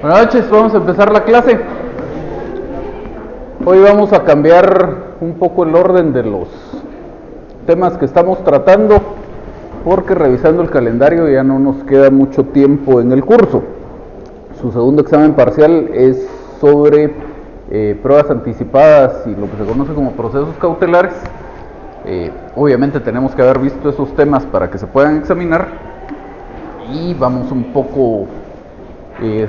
Buenas noches, vamos a empezar la clase. Hoy vamos a cambiar un poco el orden de los temas que estamos tratando, porque revisando el calendario ya no nos queda mucho tiempo en el curso. Su segundo examen parcial es sobre pruebas anticipadas y lo que se conoce como procesos cautelares. Obviamente tenemos que haber visto esos temas para que se puedan examinar, y vamos un poco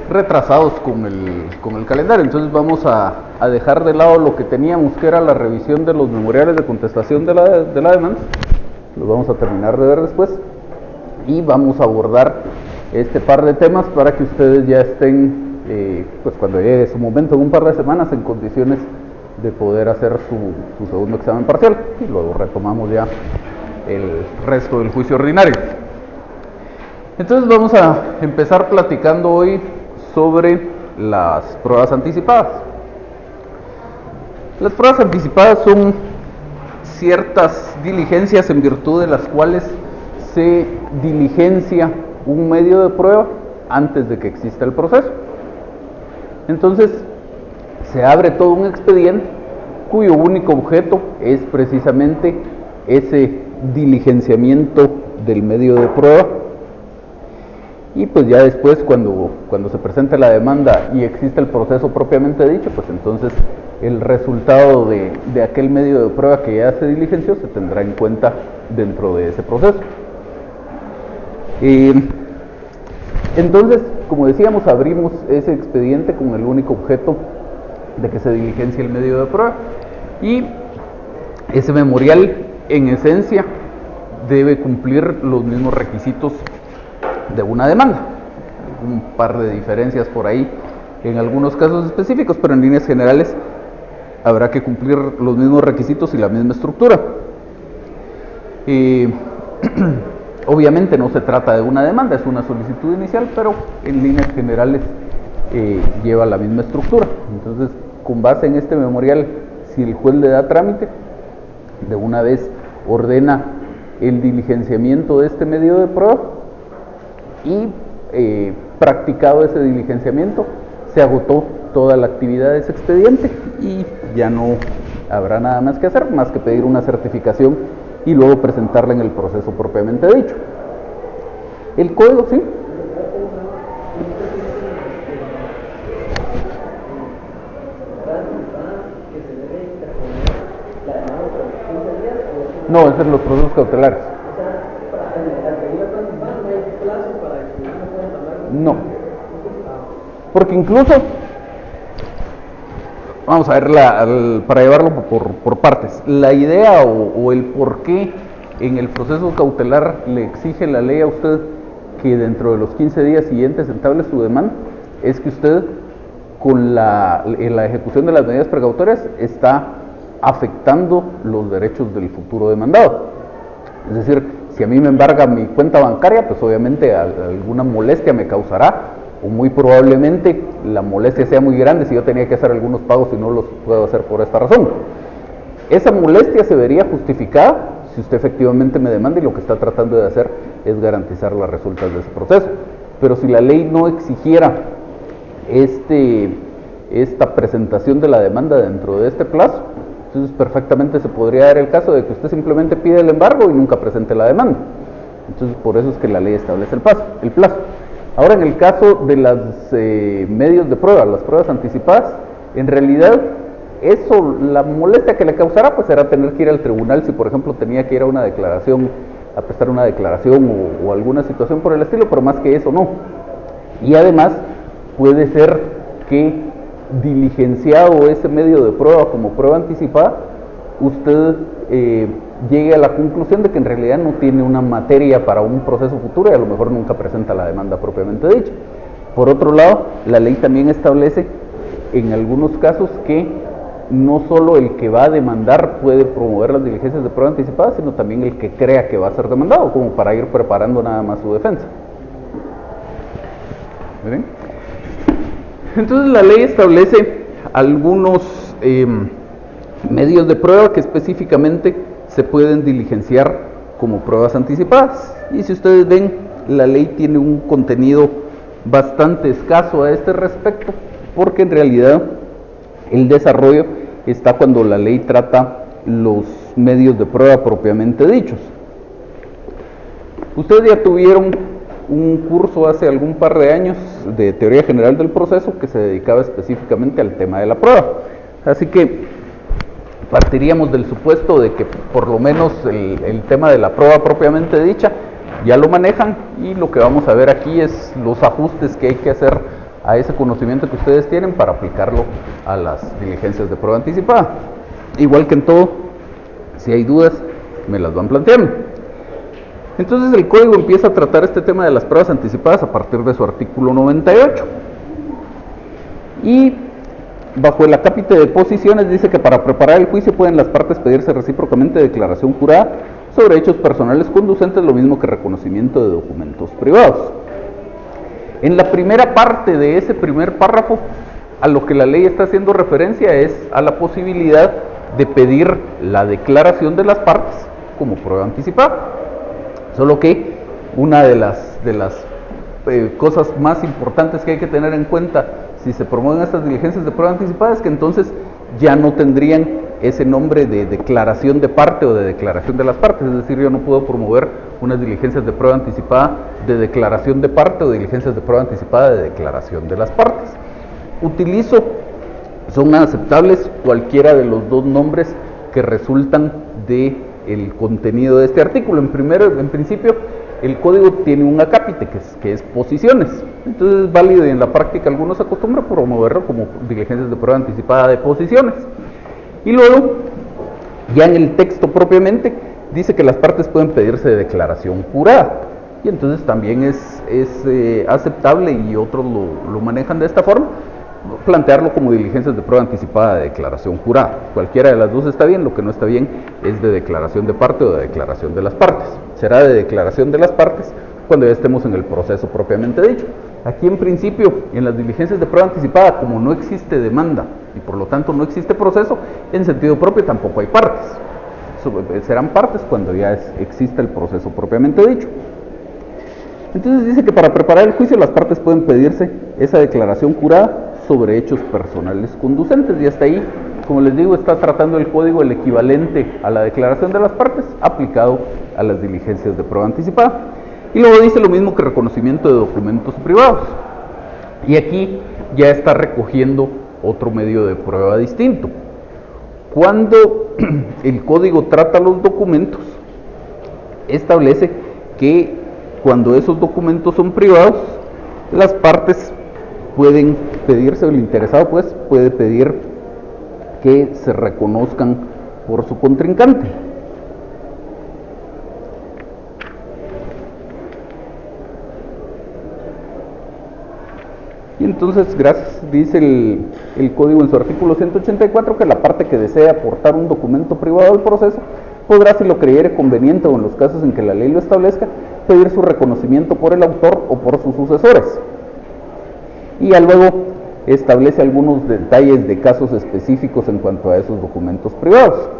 retrasados con el calendario. Entonces vamos a dejar de lado lo que teníamos, que era la revisión de los memoriales de contestación de la demanda. Los vamos a terminar de ver después, y vamos a abordar este par de temas para que ustedes ya estén, pues cuando llegue su momento en un par de semanas, en condiciones de poder hacer su segundo examen parcial, y luego retomamos ya el resto del juicio ordinario. Entonces vamos a empezar platicando hoy sobre las pruebas anticipadas. Las pruebas anticipadas son ciertas diligencias en virtud de las cuales se diligencia un medio de prueba antes de que exista el proceso. Entonces se abre todo un expediente cuyo único objeto es precisamente ese diligenciamiento del medio de prueba. Y pues ya después, cuando se presente la demanda y existe el proceso propiamente dicho, pues entonces el resultado de aquel medio de prueba que ya se diligenció se tendrá en cuenta dentro de ese proceso. Entonces, como decíamos, abrimos ese expediente con el único objeto de que se diligencie el medio de prueba, y ese memorial en esencia debe cumplir los mismos requisitos de una demanda. Un par de diferencias por ahí en algunos casos específicos, pero en líneas generales habrá que cumplir los mismos requisitos y la misma estructura. Obviamente no se trata de una demanda, es una solicitud inicial, pero en líneas generales lleva la misma estructura. Entonces, con base en este memorial, si el juez le da trámite, de una vez ordena el diligenciamiento de este medio de prueba, y practicado ese diligenciamiento, se agotó toda la actividad de ese expediente y ya no habrá nada más que hacer, más que pedir una certificación y luego presentarla en el proceso propiamente dicho. El código, ¿sí? No, es en los procesos cautelares. No, porque incluso, vamos a ver, para llevarlo por partes, la idea o el por qué en el proceso cautelar le exige la ley a usted que dentro de los 15 días siguientes entable su demanda, es que usted con la ejecución de las medidas precautorias está afectando los derechos del futuro demandado. Es decir, si a mí me embarga mi cuenta bancaria, pues obviamente alguna molestia me causará, o muy probablemente la molestia sea muy grande si yo tenía que hacer algunos pagos y no los puedo hacer por esta razón. Esa molestia se vería justificada si usted efectivamente me demanda, y lo que está tratando de hacer es garantizar las resultas de ese proceso. Pero si la ley no exigiera esta presentación de la demanda dentro de este plazo, entonces perfectamente se podría dar el caso de que usted simplemente pide el embargo y nunca presente la demanda. Entonces por eso es que la ley establece el plazo. Ahora, en el caso de los medios de prueba, las pruebas anticipadas, en realidad eso, la molestia que le causará, pues será tener que ir al tribunal si por ejemplo tenía que ir a una declaración, a prestar una declaración o alguna situación por el estilo, pero más que eso no. Y además puede ser que diligenciado ese medio de prueba como prueba anticipada, usted llegue a la conclusión de que en realidad no tiene una materia para un proceso futuro y a lo mejor nunca presenta la demanda propiamente dicha. Por otro lado, la ley también establece en algunos casos que no solo el que va a demandar puede promover las diligencias de prueba anticipada, sino también el que crea que va a ser demandado, como para ir preparando nada más su defensa. ¿Bien? Entonces la ley establece algunos medios de prueba que específicamente se pueden diligenciar como pruebas anticipadas. Y si ustedes ven, la ley tiene un contenido bastante escaso a este respecto, porque en realidad el desarrollo está cuando la ley trata los medios de prueba propiamente dichos. Ustedes ya tuvieron un curso hace algún par de años de teoría general del proceso que se dedicaba específicamente al tema de la prueba, así que partiríamos del supuesto de que por lo menos el tema de la prueba propiamente dicha ya lo manejan, y lo que vamos a ver aquí es los ajustes que hay que hacer a ese conocimiento que ustedes tienen para aplicarlo a las diligencias de prueba anticipada. Igual que en todo, si hay dudas, me las van planteando. Entonces el código empieza a tratar este tema de las pruebas anticipadas a partir de su artículo 98. Y bajo el acápite de posiciones dice que para preparar el juicio pueden las partes pedirse recíprocamente declaración jurada sobre hechos personales conducentes, lo mismo que reconocimiento de documentos privados. En la primera parte de ese primer párrafo, a lo que la ley está haciendo referencia es a la posibilidad de pedir la declaración de las partes como prueba anticipada. Solo que una de las cosas más importantes que hay que tener en cuenta si se promueven estas diligencias de prueba anticipada es que entonces ya no tendrían ese nombre de declaración de parte o de declaración de las partes. Es decir, yo no puedo promover unas diligencias de prueba anticipada de declaración de parte o diligencias de prueba anticipada de declaración de las partes. Son aceptables cualquiera de los dos nombres que resultan de el contenido de este artículo. En principio, el código tiene un acápite que es posiciones, entonces es válido, y en la práctica algunos acostumbran promoverlo como diligencias de prueba anticipada de posiciones. Y luego, ya en el texto propiamente, dice que las partes pueden pedirse de declaración jurada, y entonces también es aceptable, y otros lo manejan de esta forma, plantearlo como diligencias de prueba anticipada de declaración jurada. Cualquiera de las dos está bien, lo que no está bien es de declaración de parte o de declaración de las partes. Será de declaración de las partes cuando ya estemos en el proceso propiamente dicho. Aquí en principio, en las diligencias de prueba anticipada, como no existe demanda y por lo tanto no existe proceso, en sentido propio tampoco hay partes. Serán partes cuando ya exista el proceso propiamente dicho. Entonces dice que para preparar el juicio las partes pueden pedirse esa declaración jurada sobre hechos personales conducentes, y hasta ahí, como les digo, está tratando el código el equivalente a la declaración de las partes aplicado a las diligencias de prueba anticipada. Y luego dice lo mismo que reconocimiento de documentos privados, y aquí ya está recogiendo otro medio de prueba distinto. Cuando el código trata los documentos, establece que cuando esos documentos son privados, las partes pueden pedirse, o el interesado pues puede pedir que se reconozcan por su contrincante. Y entonces, dice el código en su artículo 184 que la parte que desea aportar un documento privado al proceso podrá, si lo creyere conveniente o en los casos en que la ley lo establezca, pedir su reconocimiento por el autor o por sus sucesores. Y ya luego establece algunos detalles de casos específicos en cuanto a esos documentos privados.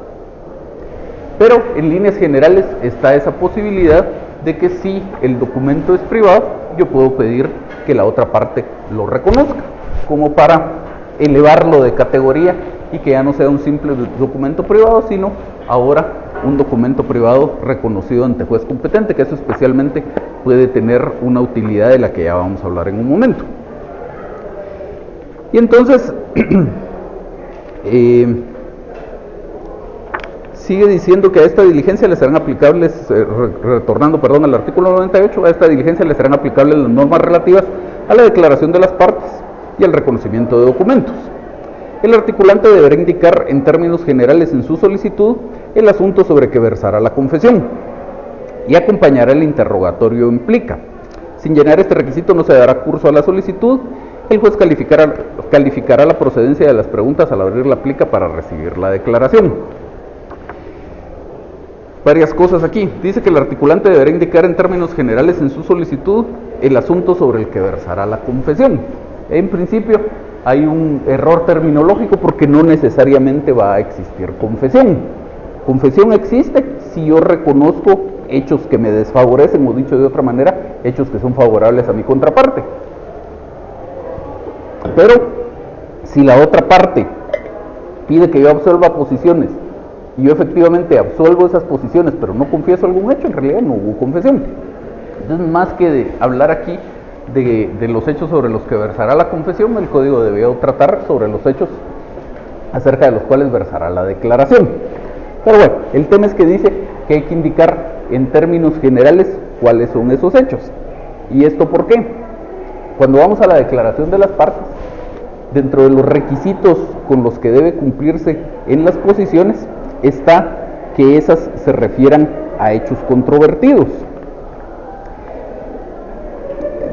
Pero en líneas generales está esa posibilidad de que si el documento es privado, yo puedo pedir que la otra parte lo reconozca, como para elevarlo de categoría y que ya no sea un simple documento privado, sino ahora un documento privado reconocido ante juez competente, que eso especialmente puede tener una utilidad de la que ya vamos a hablar en un momento. Y entonces sigue diciendo que a esta diligencia le serán aplicables, retornando al artículo 98, a esta diligencia le serán aplicables las normas relativas a la declaración de las partes y al reconocimiento de documentos. El articulante deberá indicar en términos generales en su solicitud el asunto sobre que versará la confesión y acompañará el interrogatorio en plica. Sin llenar este requisito no se dará curso a la solicitud. El juez calificará la procedencia de las preguntas al abrir la plica para recibir la declaración. Varias cosas aquí. Dice que el articulante deberá indicar en términos generales en su solicitud el asunto sobre el que versará la confesión. En principio hay un error terminológico porque no necesariamente va a existir confesión. Confesión existe si yo reconozco hechos que me desfavorecen, o dicho de otra manera, hechos que son favorables a mi contraparte. Pero si la otra parte pide que yo absuelva posiciones y yo efectivamente absuelvo esas posiciones, pero no confieso algún hecho, en realidad no hubo confesión. Entonces, más que de hablar aquí de los hechos sobre los que versará la confesión, el código debió tratar sobre los hechos acerca de los cuales versará la declaración. Pero bueno, el tema es que dice que hay que indicar en términos generales cuáles son esos hechos. ¿Y esto por qué? Cuando vamos a la declaración de las partes, dentro de los requisitos con los que debe cumplirse en las posiciones está que esas se refieran a hechos controvertidos.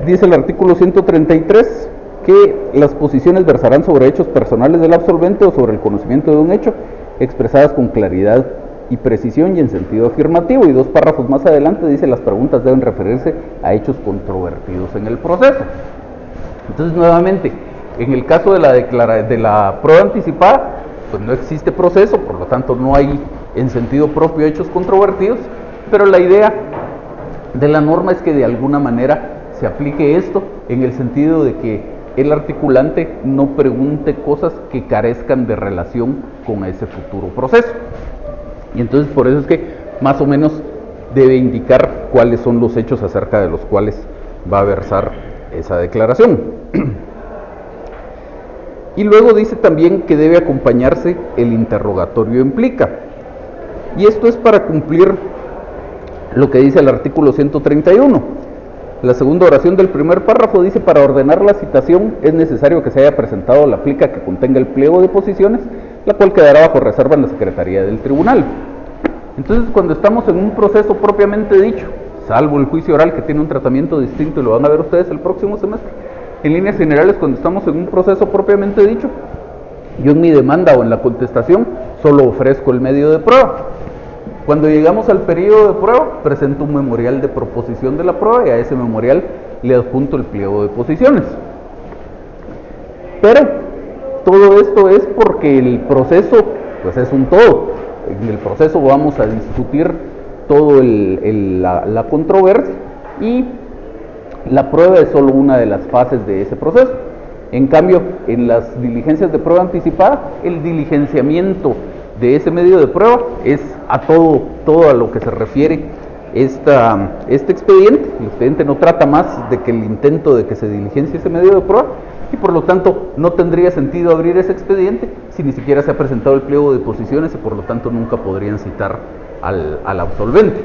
Dice el artículo 133 que las posiciones versarán sobre hechos personales del absolvente o sobre el conocimiento de un hecho, expresadas con claridad y precisión y en sentido afirmativo. Y 2 párrafos más adelante dice las preguntas deben referirse a hechos controvertidos en el proceso. Entonces, nuevamente, en el caso de la prueba anticipada, pues no existe proceso, por lo tanto no hay en sentido propio hechos controvertidos, pero la idea de la norma es que de alguna manera se aplique esto en el sentido de que el articulante no pregunte cosas que carezcan de relación con ese futuro proceso. Y entonces por eso es que más o menos debe indicar cuáles son los hechos acerca de los cuales va a versar esa declaración. Y luego dice también que debe acompañarse el interrogatorio implica. Y esto es para cumplir lo que dice el artículo 131. La segunda oración del primer párrafo dice: para ordenar la citación es necesario que se haya presentado la plica que contenga el pliego de posiciones, la cual quedará bajo reserva en la Secretaría del Tribunal. Entonces, cuando estamos en un proceso propiamente dicho, salvo el juicio oral que tiene un tratamiento distinto y lo van a ver ustedes el próximo semestre, en líneas generales, cuando estamos en un proceso propiamente dicho, yo en mi demanda o en la contestación solo ofrezco el medio de prueba. Cuando llegamos al periodo de prueba, presento un memorial de proposición de la prueba y a ese memorial le adjunto el pliego de posiciones. Pero todo esto es porque el proceso pues es un todo. En el proceso vamos a discutir todo la controversia y la prueba es solo una de las fases de ese proceso. En cambio, en las diligencias de prueba anticipada, el diligenciamiento de ese medio de prueba es a todo a lo que se refiere este expediente. El expediente no trata más de que el intento de que se diligencie ese medio de prueba y por lo tanto no tendría sentido abrir ese expediente si ni siquiera se ha presentado el pliego de posiciones y por lo tanto nunca podrían citar al absolvente.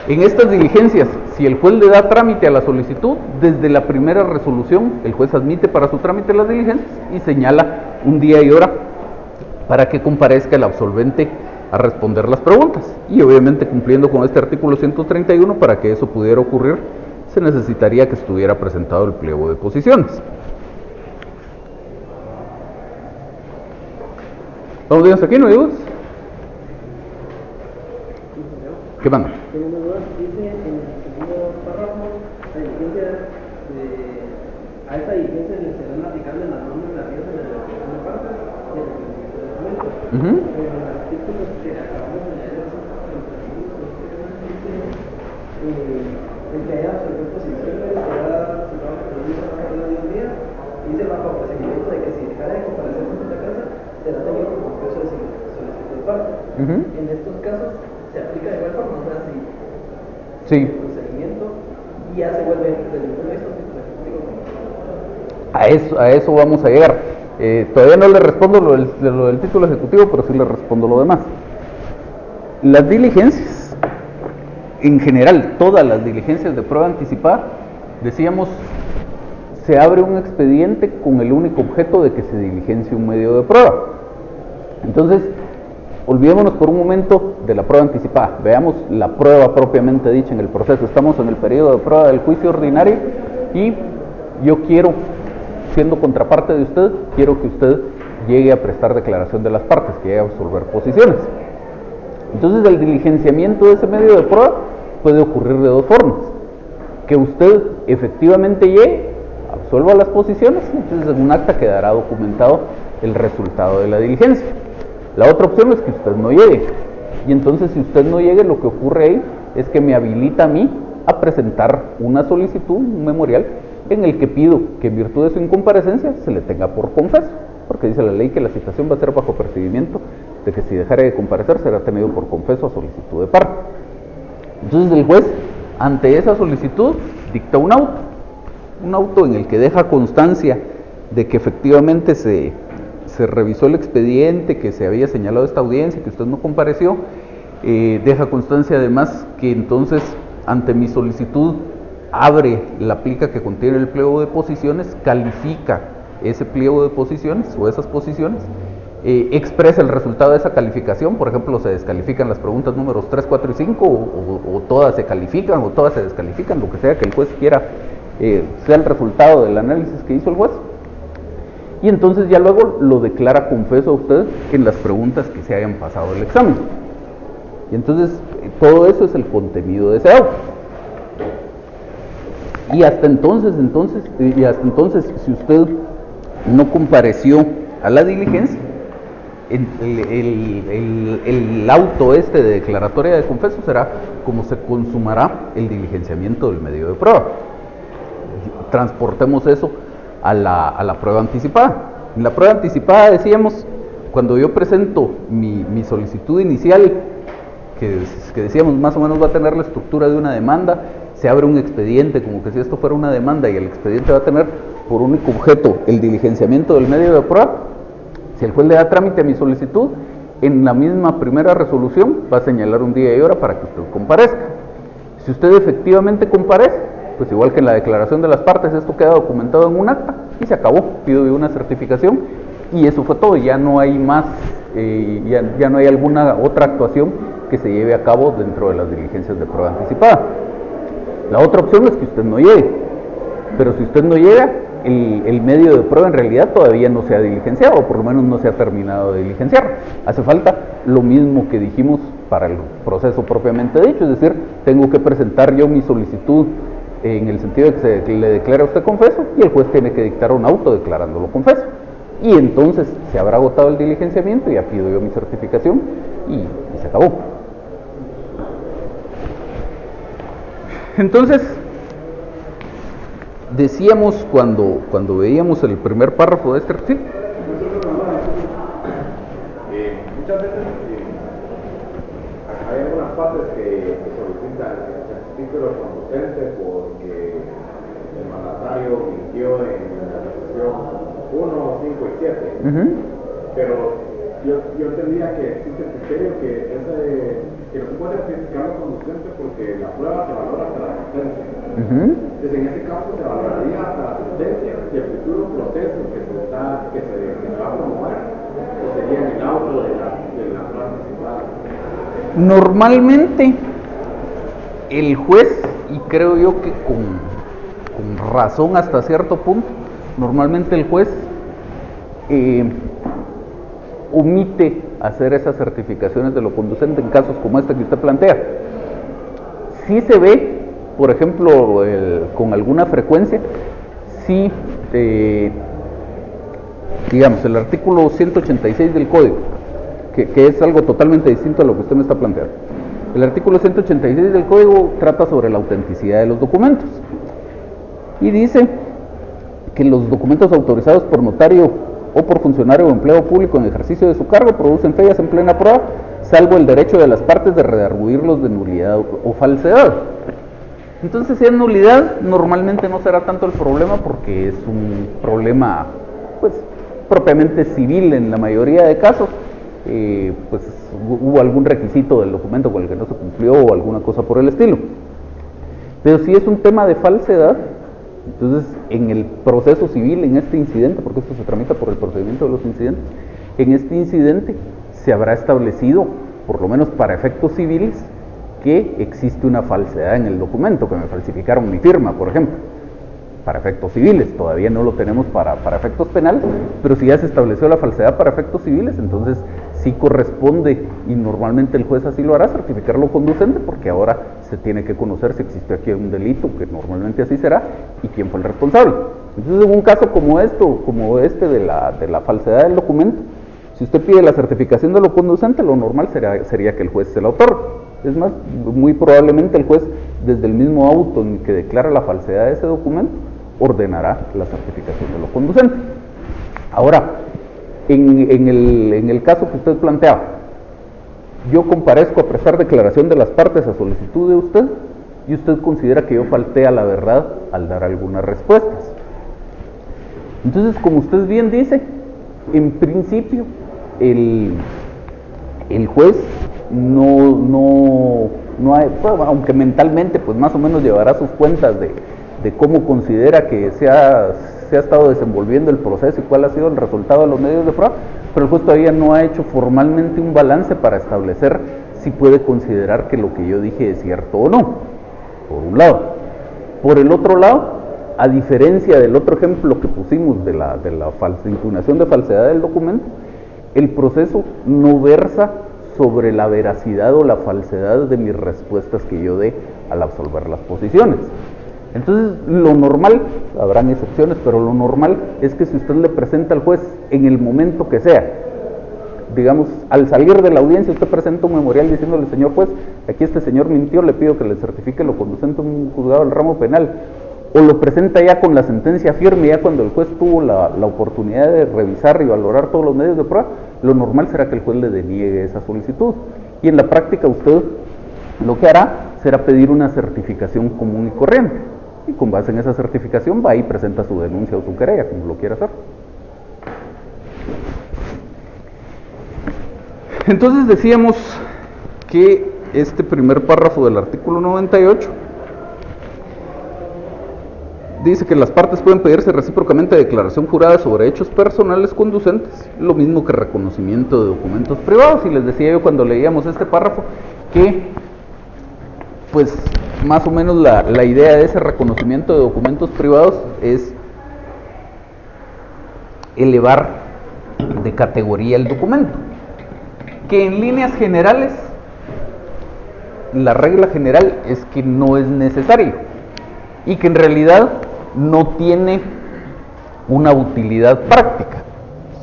En estas diligencias, si el juez le da trámite a la solicitud, desde la primera resolución el juez admite para su trámite las diligencias y señala un día y hora para que comparezca el absolvente a responder las preguntas. Y obviamente cumpliendo con este artículo 131, para que eso pudiera ocurrir, se necesitaría que estuviera presentado el pliego de posiciones. ¿Vamos bien hasta aquí? ¿No hay dudas? ¿Qué manda? Tengo una duda. Dice en el segundo párrafo, la diligencia a esta diligencia le serán aplicables las normas relativas a la elección de partes y el reconocimiento de documentos. Pero en los artículos que acabamos de leer, dice el que haya absolvido posiciones será cerrado por un día, dice bajo procedimiento de que si dejara de comparecer en esta casa, será tenido como objeto de solicitud de parte. En estos casos, se aplica de igual forma, o sea, si el procedimiento y ya se vuelve desde el punto de vista a eso vamos a llegar. Todavía no le respondo lo del título ejecutivo, pero sí le respondo lo demás. Las diligencias, en general, todas las diligencias de prueba anticipada, decíamos, se abre un expediente con el único objeto de que se diligencie un medio de prueba. Entonces, olvidémonos por un momento de la prueba anticipada, veamos la prueba propiamente dicha en el proceso. Estamos en el periodo de prueba del juicio ordinario y yo quiero, siendo contraparte de usted, quiero que usted llegue a prestar declaración de las partes, que llegue a absolver posiciones. Entonces el diligenciamiento de ese medio de prueba puede ocurrir de dos formas: que usted efectivamente llegue, absuelva las posiciones, y entonces en un acta quedará documentado el resultado de la diligencia. La otra opción es que usted no llegue, y entonces si usted no llegue, lo que ocurre ahí es que me habilita a mí a presentar una solicitud, un memorial, en el que pido que en virtud de su incomparecencia se le tenga por confeso, porque dice la ley que la citación va a ser bajo percibimiento de que si dejare de comparecer será tenido por confeso a solicitud de parte. Entonces el juez, ante esa solicitud, dicta un auto en el que deja constancia de que efectivamente se revisó el expediente, que se había señalado esta audiencia, que usted no compareció, deja constancia además que entonces ante mi solicitud abre la plica que contiene el pliego de posiciones, califica ese pliego de posiciones o esas posiciones, expresa el resultado de esa calificación. Por ejemplo, se descalifican las preguntas números 3, 4 y 5 o todas se califican o todas se descalifican, lo que sea que el juez quiera sea el resultado del análisis que hizo el juez, y entonces ya luego lo declara confeso a usted en las preguntas que se hayan pasado el examen. Y entonces todo eso es el contenido de ese auto. Y hasta entonces, si usted no compareció a la diligencia, el auto de declaratoria de confeso será como se consumará el diligenciamiento del medio de prueba. Transportemos eso a la prueba anticipada. En la prueba anticipada decíamos, cuando yo presento mi solicitud inicial, que decíamos más o menos va a tener la estructura de una demanda, se abre un expediente como que si esto fuera una demanda y el expediente va a tener por único objeto el diligenciamiento del medio de prueba. Si el juez le da trámite a mi solicitud, en la misma primera resolución va a señalar un día y hora para que usted comparezca. Si usted efectivamente comparece, pues igual que en la declaración de las partes, esto queda documentado en un acta y se acabó. Pido yo una certificación y eso fue todo. Ya no hay más, ya no hay alguna otra actuación que se lleve a cabo dentro de las diligencias de prueba anticipada. La otra opción es que usted no llegue, pero si usted no llega, el medio de prueba en realidad todavía no se ha diligenciado, o por lo menos no se ha terminado de diligenciar. Hace falta lo mismo que dijimos para el proceso propiamente dicho, es decir, tengo que presentar yo mi solicitud en el sentido de que le declare a usted confeso, y el juez tiene que dictar un auto declarándolo confeso. Y entonces se habrá agotado el diligenciamiento, ya pido yo mi certificación y se acabó. Entonces, decíamos cuando veíamos el primer párrafo de este artículo, muchas veces hay algunas partes que solicitan el título conducente porque el mandatario mintió en la resolución 1, 5 y 7. Pero yo entendía que existe el criterio que no se puede certificar los conducentes porque la prueba se valora hasta la sentencia. Entonces en este caso se valoraría hasta la sentencia y el futuro proceso que se va a promover, o sería en el auto de la prueba anticipada. Normalmente el juez, y creo yo que con razón hasta cierto punto, normalmente el juez omite hacer esas certificaciones de lo conducente en casos como este que usted plantea. Sí se ve, por ejemplo, con alguna frecuencia, sí, digamos, el artículo 186 del Código, que es algo totalmente distinto a lo que usted me está planteando. El artículo 186 del Código trata sobre la autenticidad de los documentos y dice que los documentos autorizados por notario o por funcionario o empleado público en ejercicio de su cargo producen fallas en plena prueba, salvo el derecho de las partes de redarguirlos de nulidad o falsedad. Entonces, si es nulidad, normalmente no será tanto el problema porque es un problema, pues, propiamente civil en la mayoría de casos. Pues hubo algún requisito del documento con el que no se cumplió o alguna cosa por el estilo. Pero si es un tema de falsedad, entonces en el proceso civil, en este incidente, porque esto se tramita por el procedimiento de los incidentes, en este incidente se habrá establecido, por lo menos para efectos civiles, que existe una falsedad en el documento, que me falsificaron mi firma, por ejemplo, para efectos civiles. Todavía no lo tenemos para efectos penales, pero si ya se estableció la falsedad para efectos civiles, entonces sí corresponde, y normalmente el juez así lo hará, certificarlo conducente, porque ahora se tiene que conocer si existió aquí un delito, que normalmente así será, y quién fue el responsable. Entonces, en un caso como este de la falsedad del documento, si usted pide la certificación de lo conducente, lo normal sería que el juez se la otorgue. Es más, muy probablemente el juez, desde el mismo auto en que declara la falsedad de ese documento, ordenará la certificación de lo conducente. Ahora, en el caso que usted planteaba, yo comparezco a prestar declaración de las partes a solicitud de usted y usted considera que yo falté a la verdad al dar algunas respuestas. Entonces, como usted bien dice, en principio el juez no hay, aunque mentalmente pues más o menos llevará sus cuentas de cómo considera que se ha estado desenvolviendo el proceso y cuál ha sido el resultado de los medios de prueba, pero el juez todavía no ha hecho formalmente un balance para establecer si puede considerar que lo que yo dije es cierto o no, por un lado. Por el otro lado, a diferencia del otro ejemplo que pusimos de la impugnación de falsedad del documento, el proceso no versa sobre la veracidad o la falsedad de mis respuestas que yo dé al absolver las posiciones. Entonces, lo normal, habrán excepciones, pero lo normal es que si usted le presenta al juez en el momento que sea, digamos, al salir de la audiencia, usted presenta un memorial diciéndole: señor juez, aquí este señor mintió, le pido que le certifique lo conducente a un juzgado del ramo penal, o lo presenta ya con la sentencia firme, ya cuando el juez tuvo la oportunidad de revisar y valorar todos los medios de prueba, lo normal será que el juez le deniegue esa solicitud. Y en la práctica usted lo que hará será pedir una certificación común y corriente, y con base en esa certificación va y presenta su denuncia o su querella, como lo quiera hacer. Entonces decíamos que este primer párrafo del artículo 98 dice que las partes pueden pedirse recíprocamente declaración jurada sobre hechos personales conducentes, lo mismo que reconocimiento de documentos privados. Y les decía yo cuando leíamos este párrafo que pues más o menos la idea de ese reconocimiento de documentos privados es elevar de categoría el documento, que en líneas generales la regla general es que no es necesario y que en realidad no tiene una utilidad práctica.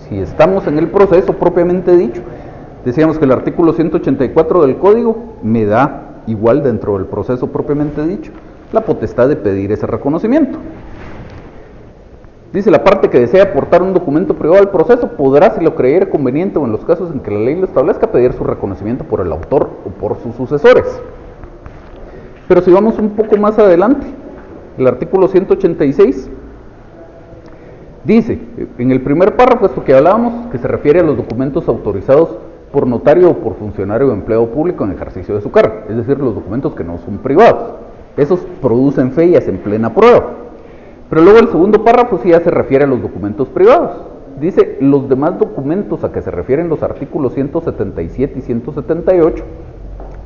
Si estamos en el proceso propiamente dicho, decíamos que el artículo 184 del código me da igual dentro del proceso propiamente dicho la potestad de pedir ese reconocimiento. Dice: la parte que desea aportar un documento privado al proceso podrá, si lo creyere conveniente o en los casos en que la ley lo establezca, pedir su reconocimiento por el autor o por sus sucesores. Pero si vamos un poco más adelante, el artículo 186 dice, en el primer párrafo, esto que hablábamos, que se refiere a los documentos autorizados por notario o por funcionario o empleado público en ejercicio de su cargo, es decir, los documentos que no son privados. Esos producen fe y hacen plena prueba. Pero luego el segundo párrafo sí ya se refiere a los documentos privados. Dice: los demás documentos a que se refieren los artículos 177 y 178,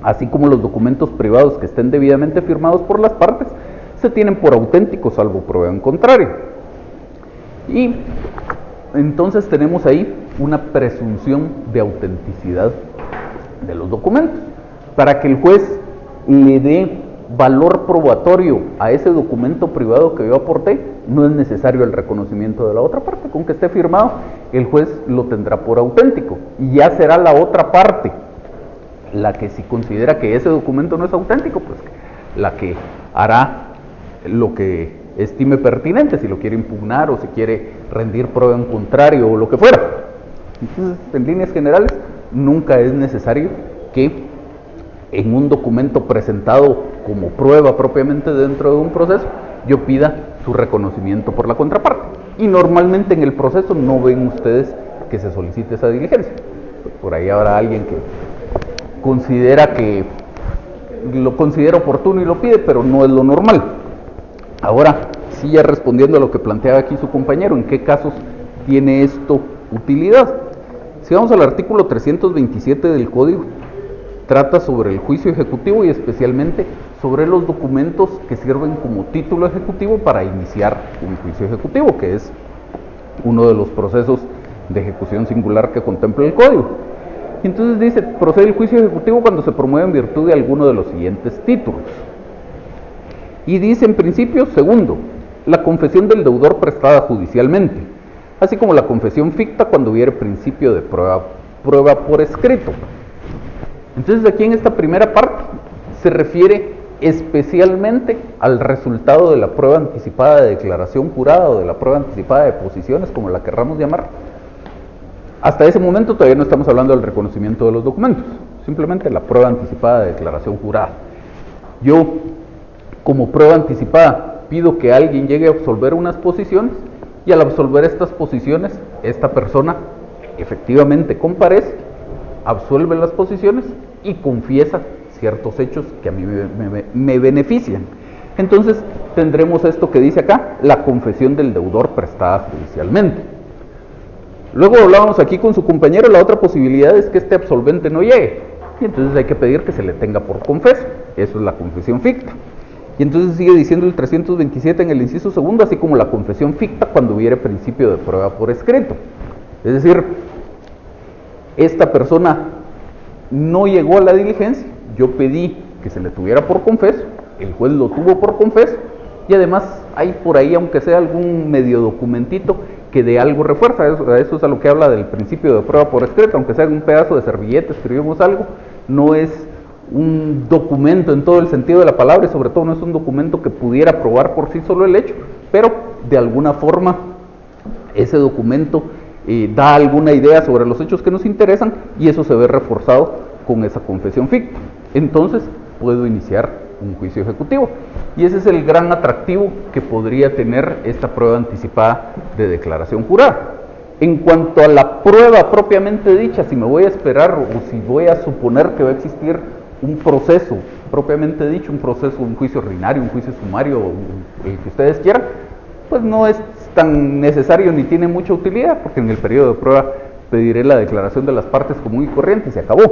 así como los documentos privados que estén debidamente firmados por las partes, se tienen por auténticos salvo prueba en contrario. Y entonces tenemos ahí una presunción de autenticidad de los documentos. Para que el juez le dé valor probatorio a ese documento privado que yo aporté, no es necesario el reconocimiento de la otra parte. Con que esté firmado, el juez lo tendrá por auténtico, y ya será la otra parte la que, si considera que ese documento no es auténtico, pues la que hará lo que estime pertinente, si lo quiere impugnar o si quiere rendir prueba en contrario o lo que fuera. Entonces, en líneas generales, nunca es necesario que en un documento presentado como prueba propiamente dentro de un proceso, yo pida su reconocimiento por la contraparte. Y normalmente en el proceso no ven ustedes que se solicite esa diligencia. Por ahí habrá alguien que considera que lo considera oportuno y lo pide, pero no es lo normal. Ahora, sí, ya respondiendo a lo que planteaba aquí su compañero, ¿en qué casos tiene esto utilidad? Si vamos al artículo 327 del Código, trata sobre el juicio ejecutivo y especialmente sobre los documentos que sirven como título ejecutivo para iniciar un juicio ejecutivo, que es uno de los procesos de ejecución singular que contempla el Código. Entonces dice: procede el juicio ejecutivo cuando se promueve en virtud de alguno de los siguientes títulos. Y dice, en principio, segundo, la confesión del deudor prestada judicialmente, así como la confesión ficta cuando hubiere principio de prueba por escrito. Entonces aquí en esta primera parte se refiere especialmente al resultado de la prueba anticipada de declaración jurada o de la prueba anticipada de posiciones, como la querramos llamar. Hasta ese momento todavía no estamos hablando del reconocimiento de los documentos, simplemente la prueba anticipada de declaración jurada. Yo, como prueba anticipada, pido que alguien llegue a absolver unas posiciones, y al absolver estas posiciones, esta persona efectivamente comparece, absuelve las posiciones y confiesa ciertos hechos que a mí me benefician. Entonces tendremos esto que dice acá, la confesión del deudor prestada judicialmente. Luego hablábamos aquí con su compañero, la otra posibilidad es que este absolvente no llegue, y entonces hay que pedir que se le tenga por confeso, eso es la confesión ficta. Y entonces sigue diciendo el 327 en el inciso segundo, así como la confesión ficta cuando hubiere principio de prueba por escrito. Es decir, esta persona no llegó a la diligencia, yo pedí que se le tuviera por confeso, el juez lo tuvo por confeso, y además hay por ahí, aunque sea algún medio documentito, que de algo refuerza, eso es a lo que habla del principio de prueba por escrito, aunque sea un pedazo de servilleta, escribimos algo, no es un documento en todo el sentido de la palabra, y sobre todo no es un documento que pudiera probar por sí solo el hecho, pero de alguna forma ese documento da alguna idea sobre los hechos que nos interesan, y eso se ve reforzado con esa confesión ficta. Entonces puedo iniciar un juicio ejecutivo, y ese es el gran atractivo que podría tener esta prueba anticipada de declaración jurada. En cuanto a la prueba propiamente dicha, si me voy a esperar o si voy a suponer que va a existir un proceso propiamente dicho, un proceso, un juicio ordinario, un juicio sumario, el que ustedes quieran, pues no es tan necesario ni tiene mucha utilidad, porque en el periodo de prueba pediré la declaración de las partes común y corriente y se acabó.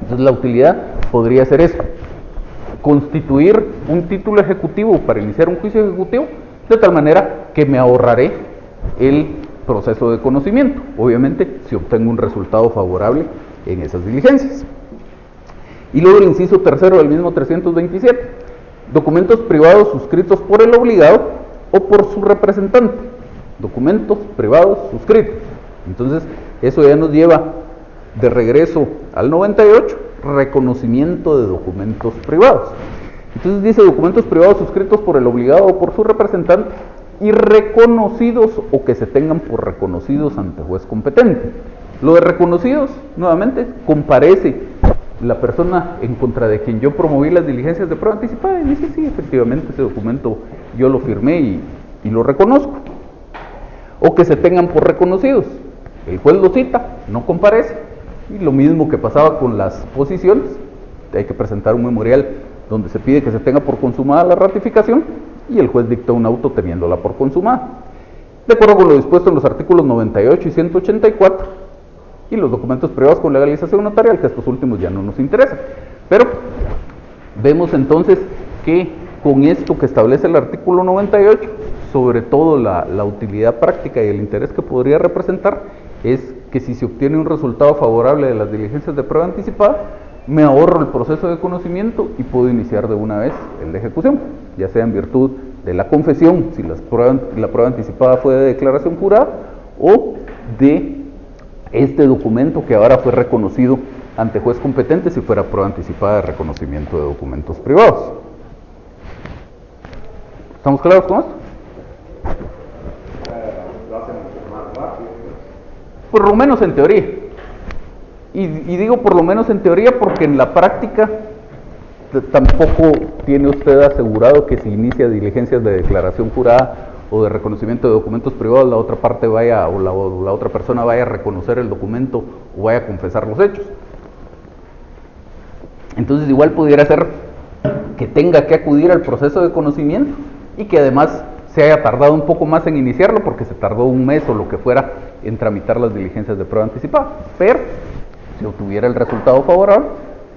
Entonces la utilidad podría ser eso: constituir un título ejecutivo para iniciar un juicio ejecutivo, de tal manera que me ahorraré el proceso de conocimiento, obviamente si obtengo un resultado favorable en esas diligencias. Y luego el inciso tercero del mismo 327, documentos privados suscritos por el obligado o por su representante, documentos privados suscritos. Entonces eso ya nos lleva de regreso al 98, reconocimiento de documentos privados. Entonces dice documentos privados suscritos por el obligado o por su representante y reconocidos o que se tengan por reconocidos ante juez competente. Lo de reconocidos, nuevamente, comparece la persona en contra de quien yo promoví las diligencias de prueba anticipada y dice, sí, efectivamente ese documento yo lo firmé y lo reconozco. O que se tengan por reconocidos. El juez lo cita, no comparece. Y lo mismo que pasaba con las posiciones, hay que presentar un memorial donde se pide que se tenga por consumada la ratificación y el juez dicta un auto teniéndola por consumada. De acuerdo con lo dispuesto en los artículos 98 y 184, y los documentos privados con legalización notarial, que estos últimos ya no nos interesan. Pero vemos entonces que con esto que establece el artículo 98, sobre todo la utilidad práctica y el interés que podría representar, es que si se obtiene un resultado favorable de las diligencias de prueba anticipada, me ahorro el proceso de conocimiento y puedo iniciar de una vez el de ejecución, ya sea en virtud de la confesión, si la prueba anticipada fue de declaración jurada, o de este documento que ahora fue reconocido ante juez competente si fuera prueba anticipada de reconocimiento de documentos privados. ¿Estamos claros con esto? Lo hacen más rápido. Por lo menos en teoría. Y digo por lo menos en teoría porque en la práctica tampoco tiene usted asegurado que si inicia diligencias de declaración jurada o de reconocimiento de documentos privados, la otra parte vaya o la otra persona vaya a reconocer el documento o vaya a confesar los hechos. Entonces igual pudiera ser que tenga que acudir al proceso de conocimiento y que además se haya tardado un poco más en iniciarlo porque se tardó un mes o lo que fuera en tramitar las diligencias de prueba anticipada. Pero si obtuviera el resultado favorable,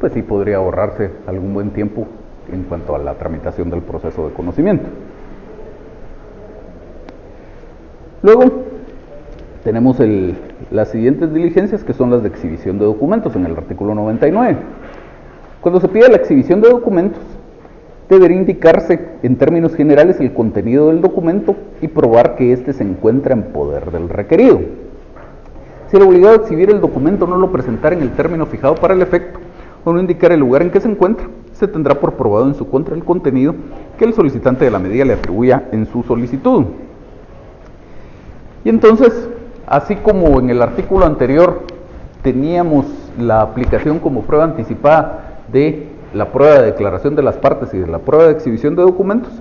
pues sí podría ahorrarse algún buen tiempo en cuanto a la tramitación del proceso de conocimiento. Luego tenemos las siguientes diligencias, que son las de exhibición de documentos en el artículo 99. Cuando se pide la exhibición de documentos, debería indicarse en términos generales el contenido del documento y probar que éste se encuentra en poder del requerido. Si el obligado a exhibir el documento no lo presentara en el término fijado para el efecto, o no indicar el lugar en que se encuentra, se tendrá por probado en su contra el contenido que el solicitante de la medida le atribuya en su solicitud. Y entonces, así como en el artículo anterior teníamos la aplicación como prueba anticipada de la prueba de declaración de las partes y de la prueba de exhibición de documentos,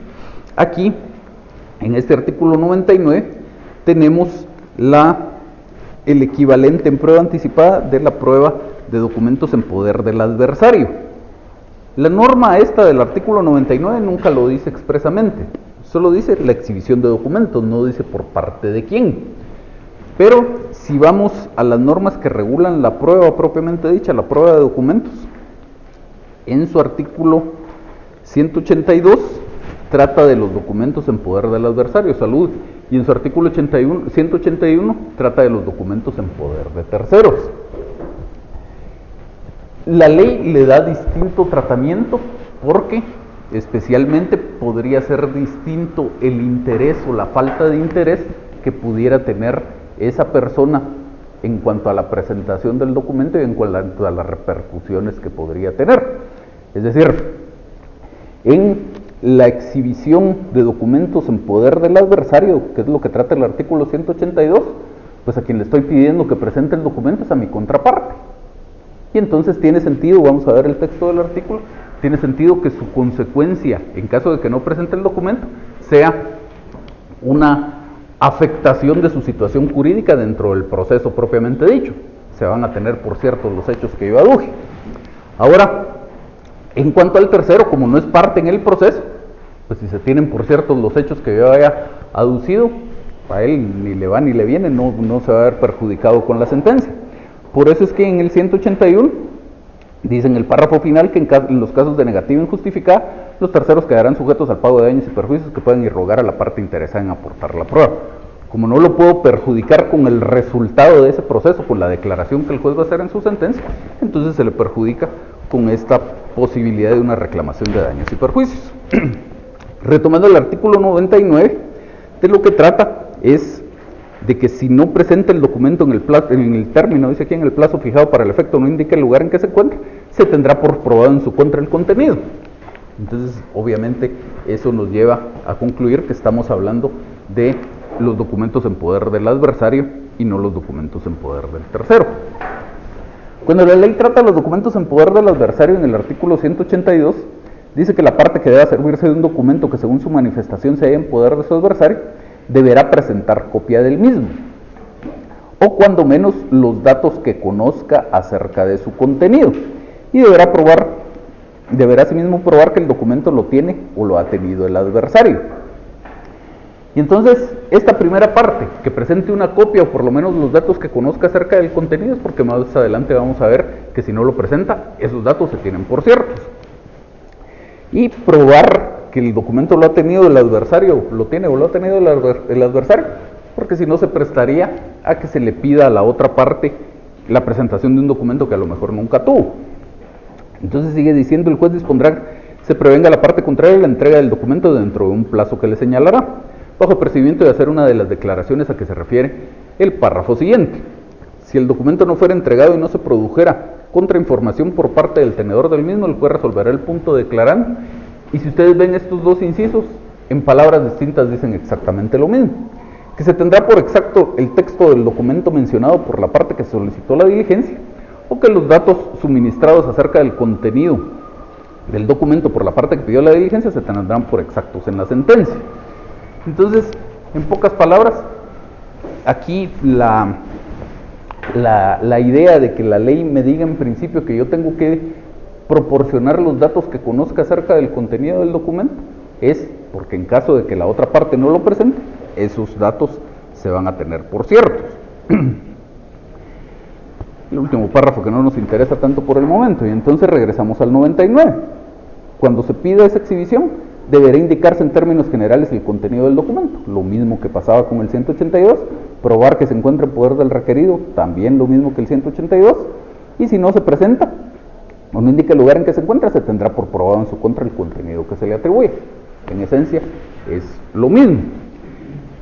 aquí, en este artículo 99, tenemos el equivalente en prueba anticipada de la prueba de documentos en poder del adversario. La norma esta del artículo 99 nunca lo dice expresamente, solo dice la exhibición de documentos, no dice por parte de quién. Pero si vamos a las normas que regulan la prueba propiamente dicha, la prueba de documentos, en su artículo 182 trata de los documentos en poder del adversario, salud, y en su artículo 181 trata de los documentos en poder de terceros. La ley le da distinto tratamiento porque especialmente podría ser distinto el interés o la falta de interés que pudiera tener esa persona en cuanto a la presentación del documento y en cuanto a las repercusiones que podría tener. Es decir, en la exhibición de documentos en poder del adversario, que es lo que trata el artículo 182, pues a quien le estoy pidiendo que presente el documento es a mi contraparte. Y entonces tiene sentido, vamos a ver el texto del artículo, tiene sentido que su consecuencia, en caso de que no presente el documento, sea una afectación de su situación jurídica dentro del proceso propiamente dicho. Se van a tener por cierto los hechos que yo aduje. Ahora, en cuanto al tercero, como no es parte en el proceso, pues si se tienen por cierto los hechos que yo haya aducido, a él ni le va ni le viene, no se va a ver perjudicado con la sentencia. Por eso es que en el 181 dice en el párrafo final que en los casos de negativa injustificada, los terceros quedarán sujetos al pago de daños y perjuicios que pueden irrogar a la parte interesada en aportar la prueba. Como no lo puedo perjudicar con el resultado de ese proceso, con la declaración que el juez va a hacer en su sentencia, entonces se le perjudica con esta posibilidad de una reclamación de daños y perjuicios. Retomando el artículo 99, de lo que trata es de que si no presenta el documento en el término, dice aquí en el plazo fijado para el efecto, no indica el lugar en que se encuentra, se tendrá por probado en su contra el contenido. Entonces, obviamente, eso nos lleva a concluir que estamos hablando de los documentos en poder del adversario y no los documentos en poder del tercero. Cuando la ley trata los documentos en poder del adversario, en el artículo 182, dice que la parte que deba servirse de un documento que según su manifestación se halla en poder de su adversario, deberá presentar copia del mismo, o cuando menos los datos que conozca acerca de su contenido, y deberá asimismo probar que el documento lo tiene o lo ha tenido el adversario. Y entonces, esta primera parte, que presente una copia o por lo menos los datos que conozca acerca del contenido, es porque más adelante vamos a ver que si no lo presenta, esos datos se tienen por ciertos. Y probar que el documento lo ha tenido el adversario, lo tiene o lo ha tenido el adversario, porque si no se prestaría a que se le pida a la otra parte la presentación de un documento que a lo mejor nunca tuvo. Entonces sigue diciendo, el juez dispondrá, se prevenga a la parte contraria la entrega del documento dentro de un plazo que le señalará, bajo el procedimiento de hacer una de las declaraciones a que se refiere el párrafo siguiente. Si el documento no fuera entregado y no se produjera contrainformación por parte del tenedor del mismo, el juez resolverá el punto declarando. Y si ustedes ven estos dos incisos, en palabras distintas dicen exactamente lo mismo. Que se tendrá por exacto el texto del documento mencionado por la parte que solicitó la diligencia, o que los datos suministrados acerca del contenido del documento por la parte que pidió la diligencia se tendrán por exactos en la sentencia. Entonces, en pocas palabras, aquí la idea de que la ley me diga en principio que yo tengo que proporcionar los datos que conozca acerca del contenido del documento es porque en caso de que la otra parte no lo presente, esos datos se van a tener por ciertos. El último párrafo que no nos interesa tanto por el momento, y entonces regresamos al 99. Cuando se pida esa exhibición, deberá indicarse en términos generales el contenido del documento, lo mismo que pasaba con el 182, probar que se encuentra en poder del requerido, también lo mismo que el 182, y si no se presenta, o no indica el lugar en que se encuentra, se tendrá por probado en su contra el contenido que se le atribuye. En esencia, es lo mismo.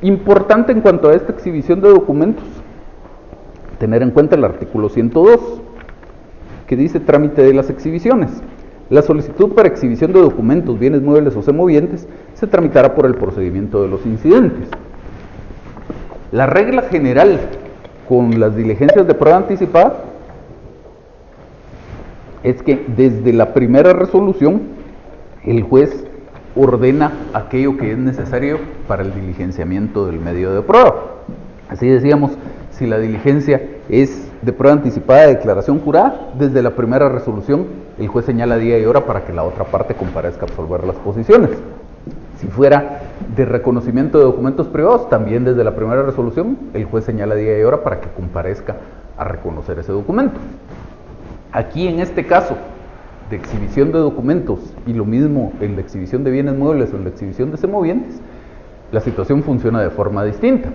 Importante en cuanto a esta exhibición de documentos, tener en cuenta el artículo 102, que dice trámite de las exhibiciones. La solicitud para exhibición de documentos, bienes muebles o semovientes se tramitará por el procedimiento de los incidentes. La regla general con las diligencias de prueba anticipada es que desde la primera resolución el juez ordena aquello que es necesario para el diligenciamiento del medio de prueba. Así decíamos, si la diligencia es de prueba anticipada de declaración jurada, desde la primera resolución el juez señala día y hora para que la otra parte comparezca a absolver las posiciones. Si fuera de reconocimiento de documentos privados, también desde la primera resolución el juez señala día y hora para que comparezca a reconocer ese documento. Aquí en este caso de exhibición de documentos y lo mismo en la exhibición de bienes muebles o en la exhibición de semovientes, la situación funciona de forma distinta,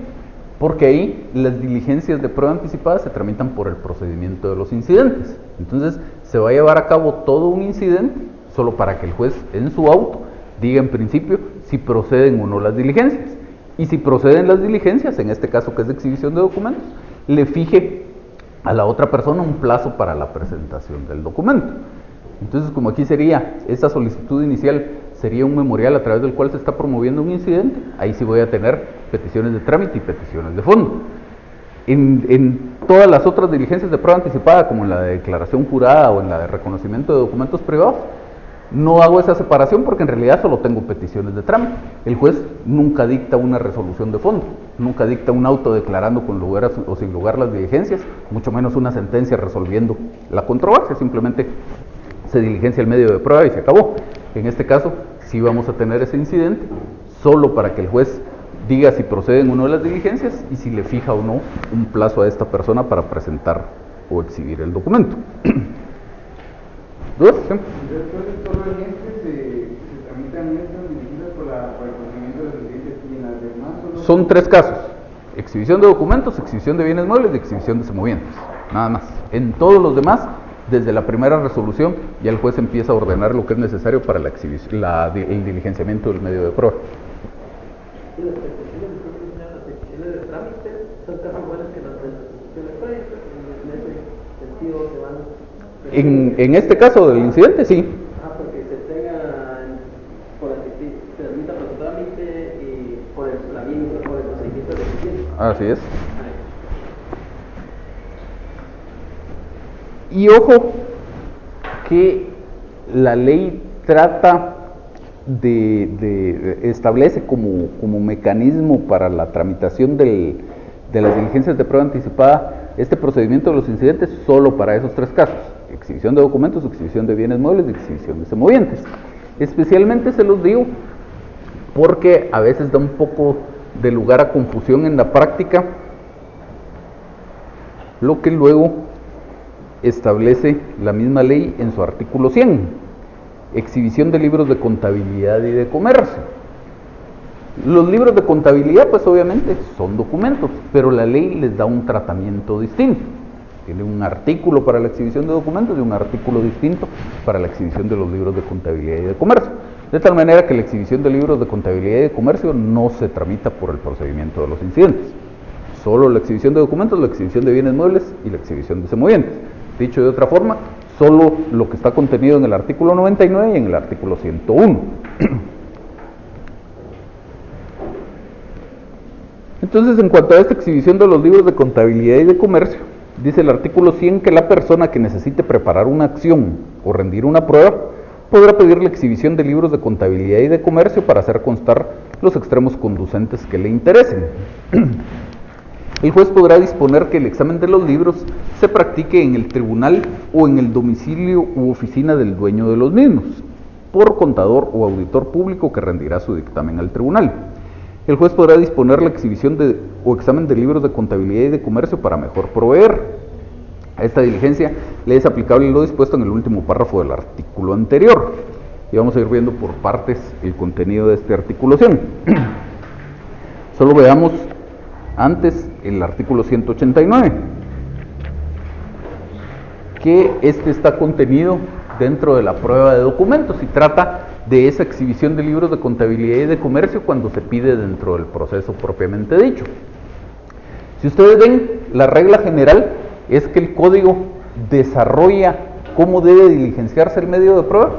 porque ahí las diligencias de prueba anticipada se tramitan por el procedimiento de los incidentes. Entonces se va a llevar a cabo todo un incidente solo para que el juez en su auto diga en principio si proceden o no las diligencias, y si proceden las diligencias, en este caso que es de exhibición de documentos, le fije a la otra persona un plazo para la presentación del documento. Entonces, como aquí sería, esta solicitud inicial sería un memorial a través del cual se está promoviendo un incidente, ahí sí voy a tener peticiones de trámite y peticiones de fondo. En todas las otras diligencias de prueba anticipada, como en la de declaración jurada o en la de reconocimiento de documentos privados, no hago esa separación porque en realidad solo tengo peticiones de trámite. El juez nunca dicta una resolución de fondo, nunca dicta un auto declarando con lugar o sin lugar las diligencias, mucho menos una sentencia resolviendo la controversia, simplemente se diligencia el medio de prueba y se acabó. En este caso, sí vamos a tener ese incidente, solo para que el juez diga si proceden o no las diligencias y si le fija o no un plazo a esta persona para presentar o exhibir el documento. ¿Dudas? ¿Sí? Entonces, solamente se tramitan estas diligencias por el procedimiento de los incidentes y en las demás solo... Son tres casos: exhibición de documentos, exhibición de bienes muebles y exhibición de semovientes, nada más. En todos los demás, desde la primera resolución, ya el juez empieza a ordenar lo que es necesario para la exhibición, el diligenciamiento del medio de prueba. Y las peticiones de trámite son casi iguales que las resoluciones previas, en ese sentido se van... En este caso del incidente, sí. Porque se tenga, por el que se permita por el trámite y por el procedimiento de eficiencia. Así es. Y ojo que la ley trata establece como mecanismo para la tramitación de las diligencias de prueba anticipada este procedimiento de los incidentes solo para esos tres casos: exhibición de documentos, exhibición de bienes muebles y exhibición de semovientes. Especialmente se los digo porque a veces da un poco de lugar a confusión en la práctica lo que luego establece la misma ley en su artículo 100, exhibición de libros de contabilidad y de comercio. Los libros de contabilidad, pues obviamente son documentos, pero la ley les da un tratamiento distinto. Tiene un artículo para la exhibición de documentos y un artículo distinto para la exhibición de los libros de contabilidad y de comercio. De tal manera que la exhibición de libros de contabilidad y de comercio no se tramita por el procedimiento de los incidentes. Solo la exhibición de documentos, la exhibición de bienes muebles y la exhibición de semovientes. Dicho de otra forma, solo lo que está contenido en el artículo 99 y en el artículo 101. Entonces, en cuanto a esta exhibición de los libros de contabilidad y de comercio, dice el artículo 100 que la persona que necesite preparar una acción o rendir una prueba podrá pedir la exhibición de libros de contabilidad y de comercio para hacer constar los extremos conducentes que le interesen. El juez podrá disponer que el examen de los libros se practique en el tribunal o en el domicilio u oficina del dueño de los mismos, por contador o auditor público que rendirá su dictamen al tribunal. El juez podrá disponer la exhibición o examen de libros de contabilidad y de comercio para mejor proveer. A esta diligencia le es aplicable lo dispuesto en el último párrafo del artículo anterior. Y vamos a ir viendo por partes el contenido de este artículo 100. Solo veamos antes el artículo 189, que este está contenido dentro de la prueba de documentos y trata de esa exhibición de libros de contabilidad y de comercio cuando se pide dentro del proceso propiamente dicho. Si ustedes ven, la regla general es que el código desarrolla cómo debe diligenciarse el medio de prueba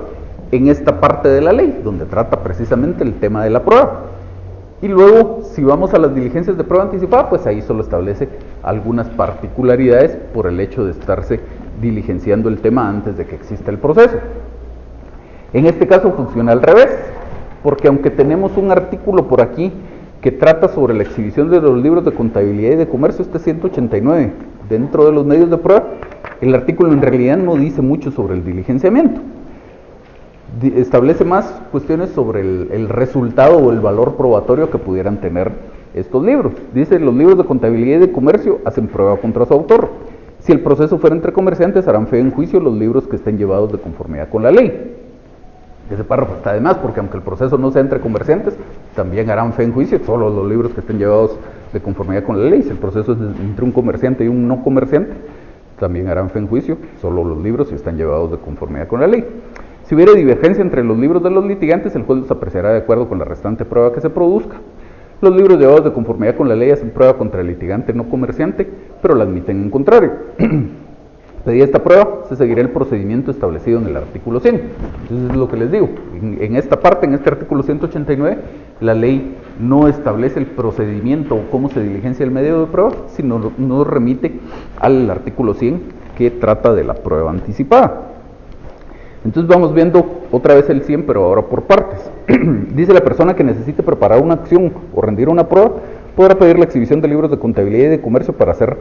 en esta parte de la ley, donde trata precisamente el tema de la prueba. Y luego, si vamos a las diligencias de prueba anticipada, pues ahí solo establece algunas particularidades por el hecho de estarse diligenciando el tema antes de que exista el proceso. En este caso funciona al revés, porque aunque tenemos un artículo por aquí que trata sobre la exhibición de los libros de contabilidad y de comercio, este 189, dentro de los medios de prueba, el artículo en realidad no dice mucho sobre el diligenciamiento. Establece más cuestiones sobre el resultado o el valor probatorio que pudieran tener estos libros. Dice, los libros de contabilidad y de comercio hacen prueba contra su autor. Si el proceso fuera entre comerciantes, harán fe en juicio los libros que estén llevados de conformidad con la ley. Ese párrafo está de más, porque aunque el proceso no sea entre comerciantes, también harán fe en juicio solo los libros que estén llevados de conformidad con la ley. Si el proceso es entre un comerciante y un no comerciante, también harán fe en juicio solo los libros si están llevados de conformidad con la ley. Si hubiera divergencia entre los libros de los litigantes, el juez los apreciará de acuerdo con la restante prueba que se produzca. Los libros llevados de conformidad con la ley hacen prueba contra el litigante no comerciante, pero la admiten en contrario. Pedida esta prueba, se seguirá el procedimiento establecido en el artículo 100. Entonces es lo que les digo, en esta parte, en este artículo 189, la ley no establece el procedimiento o cómo se diligencia el medio de prueba, sino nos remite al artículo 100 que trata de la prueba anticipada. Entonces vamos viendo otra vez el 100, pero ahora por partes. Dice, la persona que necesite preparar una acción o rendir una prueba podrá pedir la exhibición de libros de contabilidad y de comercio para hacer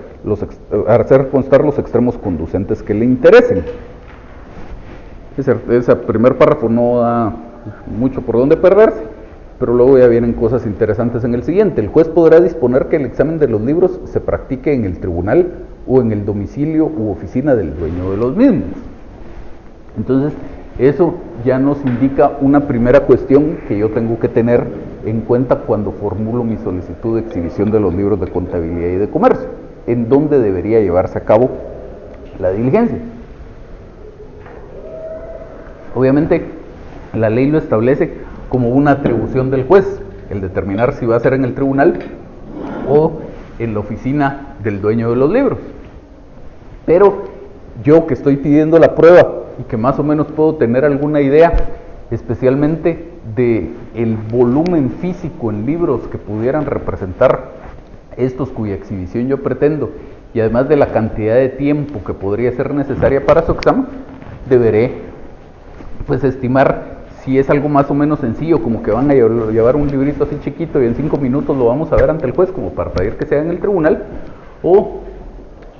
constar los extremos conducentes que le interesen. Ese primer párrafo no da mucho por dónde perderse, pero luego ya vienen cosas interesantes en el siguiente. El juez podrá disponer que el examen de los libros se practique en el tribunal o en el domicilio u oficina del dueño de los mismos. Entonces, eso ya nos indica una primera cuestión que yo tengo que tener en cuenta cuando formulo mi solicitud de exhibición de los libros de contabilidad y de comercio. ¿En dónde debería llevarse a cabo la diligencia? Obviamente, la ley lo establece como una atribución del juez, el determinar si va a ser en el tribunal o en la oficina del dueño de los libros. Pero yo que estoy pidiendo la prueba y que más o menos puedo tener alguna idea, especialmente de el volumen físico en libros que pudieran representar estos cuya exhibición yo pretendo, y además de la cantidad de tiempo que podría ser necesaria para su examen, deberé pues estimar si es algo más o menos sencillo, como que van a llevar un librito así chiquito y en 5 minutos lo vamos a ver ante el juez como para pedir que sea en el tribunal, o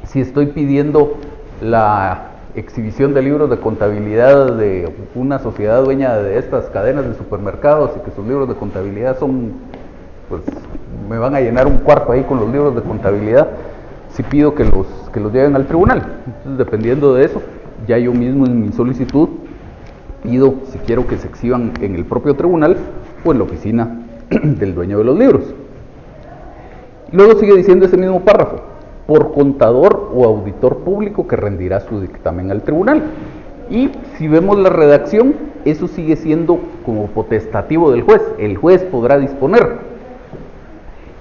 si estoy pidiendo la exhibición de libros de contabilidad de una sociedad dueña de estas cadenas de supermercados y que sus libros de contabilidad son, pues me van a llenar un cuarto ahí con los libros de contabilidad, si pido que los lleven al tribunal. Entonces, dependiendo de eso, ya yo mismo en mi solicitud pido si quiero que se exhiban en el propio tribunal o en la oficina del dueño de los libros. Luego sigue diciendo ese mismo párrafo, por contador o auditor público que rendirá su dictamen al tribunal. Y si vemos la redacción, eso sigue siendo como potestativo del juez. El juez podrá disponer.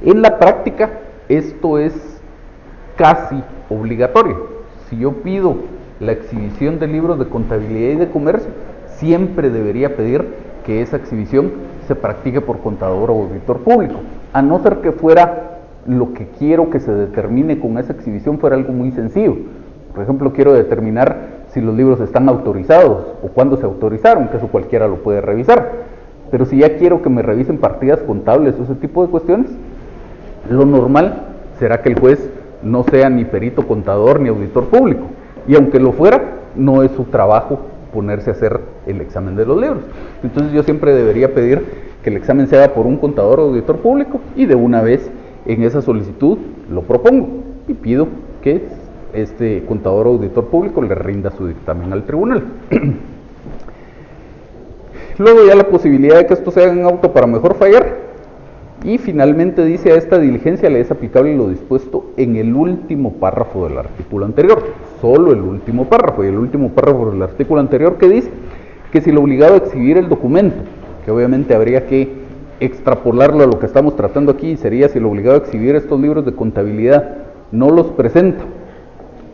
En la práctica, esto es casi obligatorio. Si yo pido la exhibición de libros de contabilidad y de comercio, siempre debería pedir que esa exhibición se practique por contador o auditor público, a no ser que fuera lo que quiero que se determine con esa exhibición fuera algo muy sencillo. Por ejemplo, quiero determinar si los libros están autorizados o cuándo se autorizaron, que eso cualquiera lo puede revisar. Pero si ya quiero que me revisen partidas contables o ese tipo de cuestiones, lo normal será que el juez no sea ni perito contador ni auditor público. Y aunque lo fuera, no es su trabajo ponerse a hacer el examen de los libros. Entonces yo siempre debería pedir que el examen se haga por un contador o auditor público y de una vez en esa solicitud lo propongo y pido que este contador o auditor público le rinda su dictamen al tribunal. Luego ya la posibilidad de que esto sea en auto para mejor fallar. Y finalmente dice, a esta diligencia le es aplicable lo dispuesto en el último párrafo del artículo anterior. Solo el último párrafo. Y el último párrafo del artículo anterior que dice que si el obligado a exhibir el documento, que obviamente habría que extrapolarlo a lo que estamos tratando aquí, sería si el obligado a exhibir estos libros de contabilidad no los presenta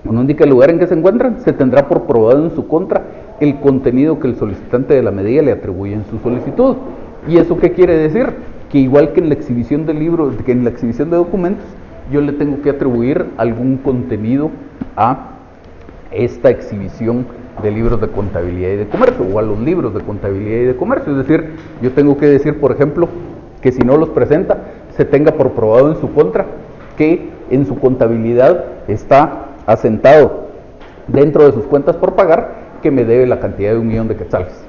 o no indica el lugar en que se encuentran, se tendrá por probado en su contra el contenido que el solicitante de la medida le atribuye en su solicitud. ¿Y eso qué quiere decir? Que igual que en la exhibición de libros, que en la exhibición de documentos, yo le tengo que atribuir algún contenido a esta exhibición de libros de contabilidad y de comercio, o a los libros de contabilidad y de comercio. Es decir, yo tengo que decir, por ejemplo, que si no los presenta, se tenga por probado en su contra que en su contabilidad está asentado dentro de sus cuentas por pagar que me debe la cantidad de 1.000.000 de quetzales.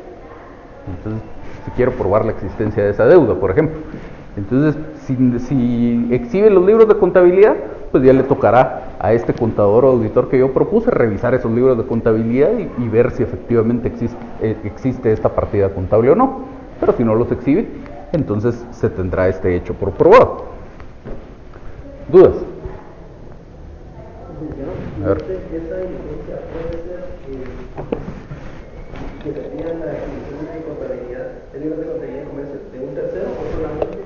Entonces, si quiero probar la existencia de esa deuda, por ejemplo. Entonces, si exhibe los libros de contabilidad, pues ya le tocará a este contador o auditor que yo propuse revisar esos libros de contabilidad y ver si efectivamente existe esta partida contable o no. Pero si no los exhibe, entonces se tendrá este hecho por probado. ¿Dudas? A ver. Esa diligencia puede ser que se pida la exhibición de contabilidad, de libros de contabilidad y comercio de un tercero o solamente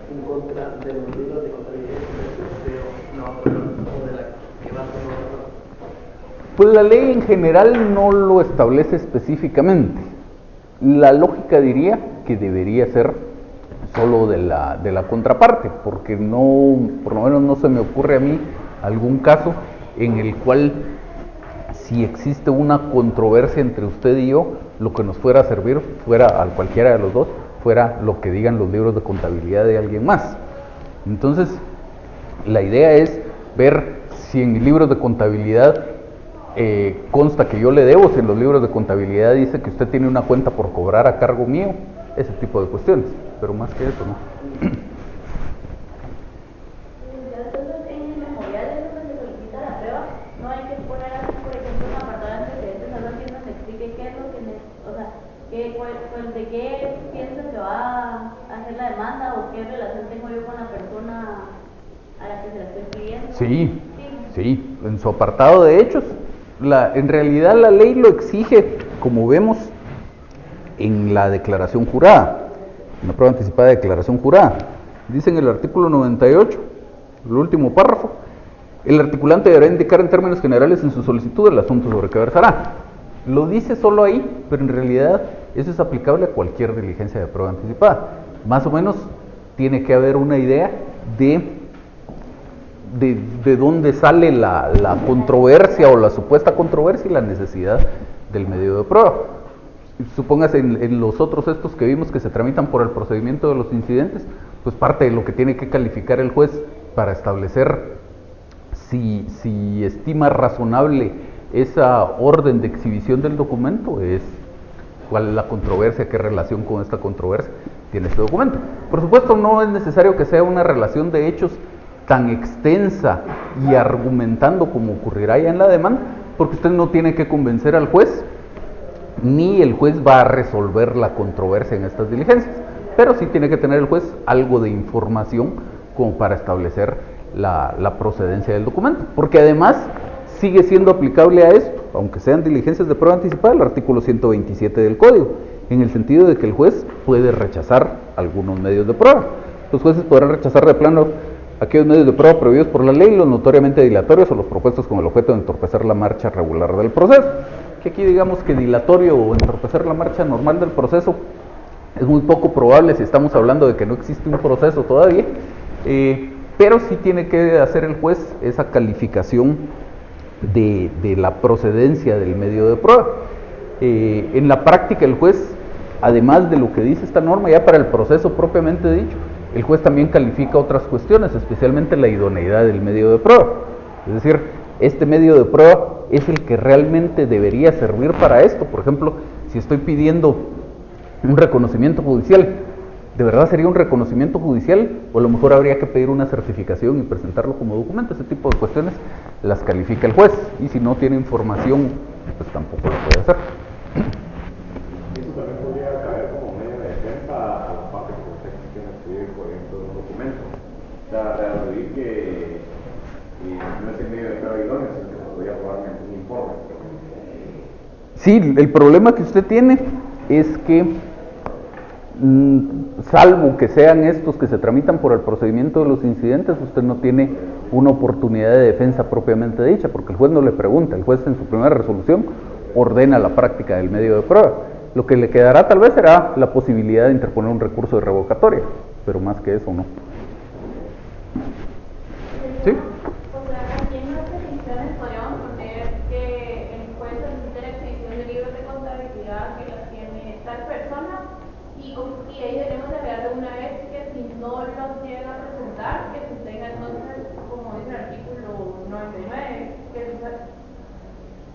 en contra de los libros de contabilidad y comercio de una otra persona o de la que va a ser otra persona. Pues la ley en general no lo establece específicamente. La lógica diría que debería ser solo de la contraparte, porque no, por lo menos no se me ocurre a mí algún caso en el cual, si existe una controversia entre usted y yo, lo que nos fuera a servir fuera a cualquiera de los dos, fuera lo que digan los libros de contabilidad de alguien más. Entonces, la idea es ver si en libros de contabilidad consta que yo le debo, si en los libros de contabilidad dice que usted tiene una cuenta por cobrar a cargo mío, ese tipo de cuestiones, pero más que eso, ¿no? Entonces, en el memorial de lo que se solicita la prueba, no hay que poner así, por ejemplo, un apartado de antecedentes, algo así donde explique qué es lo que, o sea, de qué piensa que va a hacer la demanda o qué relación tengo yo con la persona a la que se la estoy pidiendo. Sí, en su apartado de hechos, en realidad la ley lo exige, como vemos en la declaración jurada, en la prueba anticipada de declaración jurada. Dice en el artículo 98, el último párrafo, el articulante deberá indicar en términos generales en su solicitud el asunto sobre que versará. Lo dice solo ahí, pero en realidad eso es aplicable a cualquier diligencia de prueba anticipada. Más o menos tiene que haber una idea de dónde sale la controversia o la supuesta controversia y la necesidad del medio de prueba. Supóngase en los otros estos que vimos que se tramitan por el procedimiento de los incidentes, pues parte de lo que tiene que calificar el juez para establecer si estima razonable esa orden de exhibición del documento es cuál es la controversia, qué relación con esta controversia tiene este documento. Por supuesto, no es necesario que sea una relación de hechos tan extensa y argumentando como ocurrirá ya en la demanda, porque usted no tiene que convencer al juez, ni el juez va a resolver la controversia en estas diligencias, pero sí tiene que tener el juez algo de información como para establecer la procedencia del documento, porque además sigue siendo aplicable a esto, aunque sean diligencias de prueba anticipada, el artículo 127 del Código, en el sentido de que el juez puede rechazar algunos medios de prueba. Los jueces podrán rechazar de plano aquellos medios de prueba prohibidos por la ley, los notoriamente dilatorios o los propuestos con el objeto de entorpecer la marcha regular del proceso. Que aquí digamos que dilatorio o entorpecer la marcha normal del proceso es muy poco probable si estamos hablando de que no existe un proceso todavía, pero sí tiene que hacer el juez esa calificación de la procedencia del medio de prueba. En la práctica el juez, además de lo que dice esta norma, ya para el proceso propiamente dicho, el juez también califica otras cuestiones, especialmente la idoneidad del medio de prueba. Es decir, este medio de prueba es el que realmente debería servir para esto. Por ejemplo, si estoy pidiendo un reconocimiento judicial, ¿de verdad sería un reconocimiento judicial? O a lo mejor habría que pedir una certificación y presentarlo como documento. Ese tipo de cuestiones las califica el juez, y si no tiene información, pues tampoco lo puede hacer. Eso también podría caer como medio de defensa a las partes que usted quiere escribir, por ejemplo, un documento. O sea, reabrir que no es el medio de prueba idóneo, sino que se podría probar un informe. Sí, el problema que usted tiene es que, salvo que sean estos que se tramitan por el procedimiento de los incidentes, usted no tiene una oportunidad de defensa propiamente dicha, porque el juez no le pregunta. El juez en su primera resolución ordena la práctica del medio de prueba. Lo que le quedará tal vez será la posibilidad de interponer un recurso de revocatoria, pero más que eso no. ¿Sí? O sea, aquí en las definiciones podríamos poner que el juez solicite la exhibición de libros de contabilidad que las tiene tal persona y ahí debemos de agregar de una vez que si no los llega a presentar, que se tenga entonces, como dice el artículo 99, que se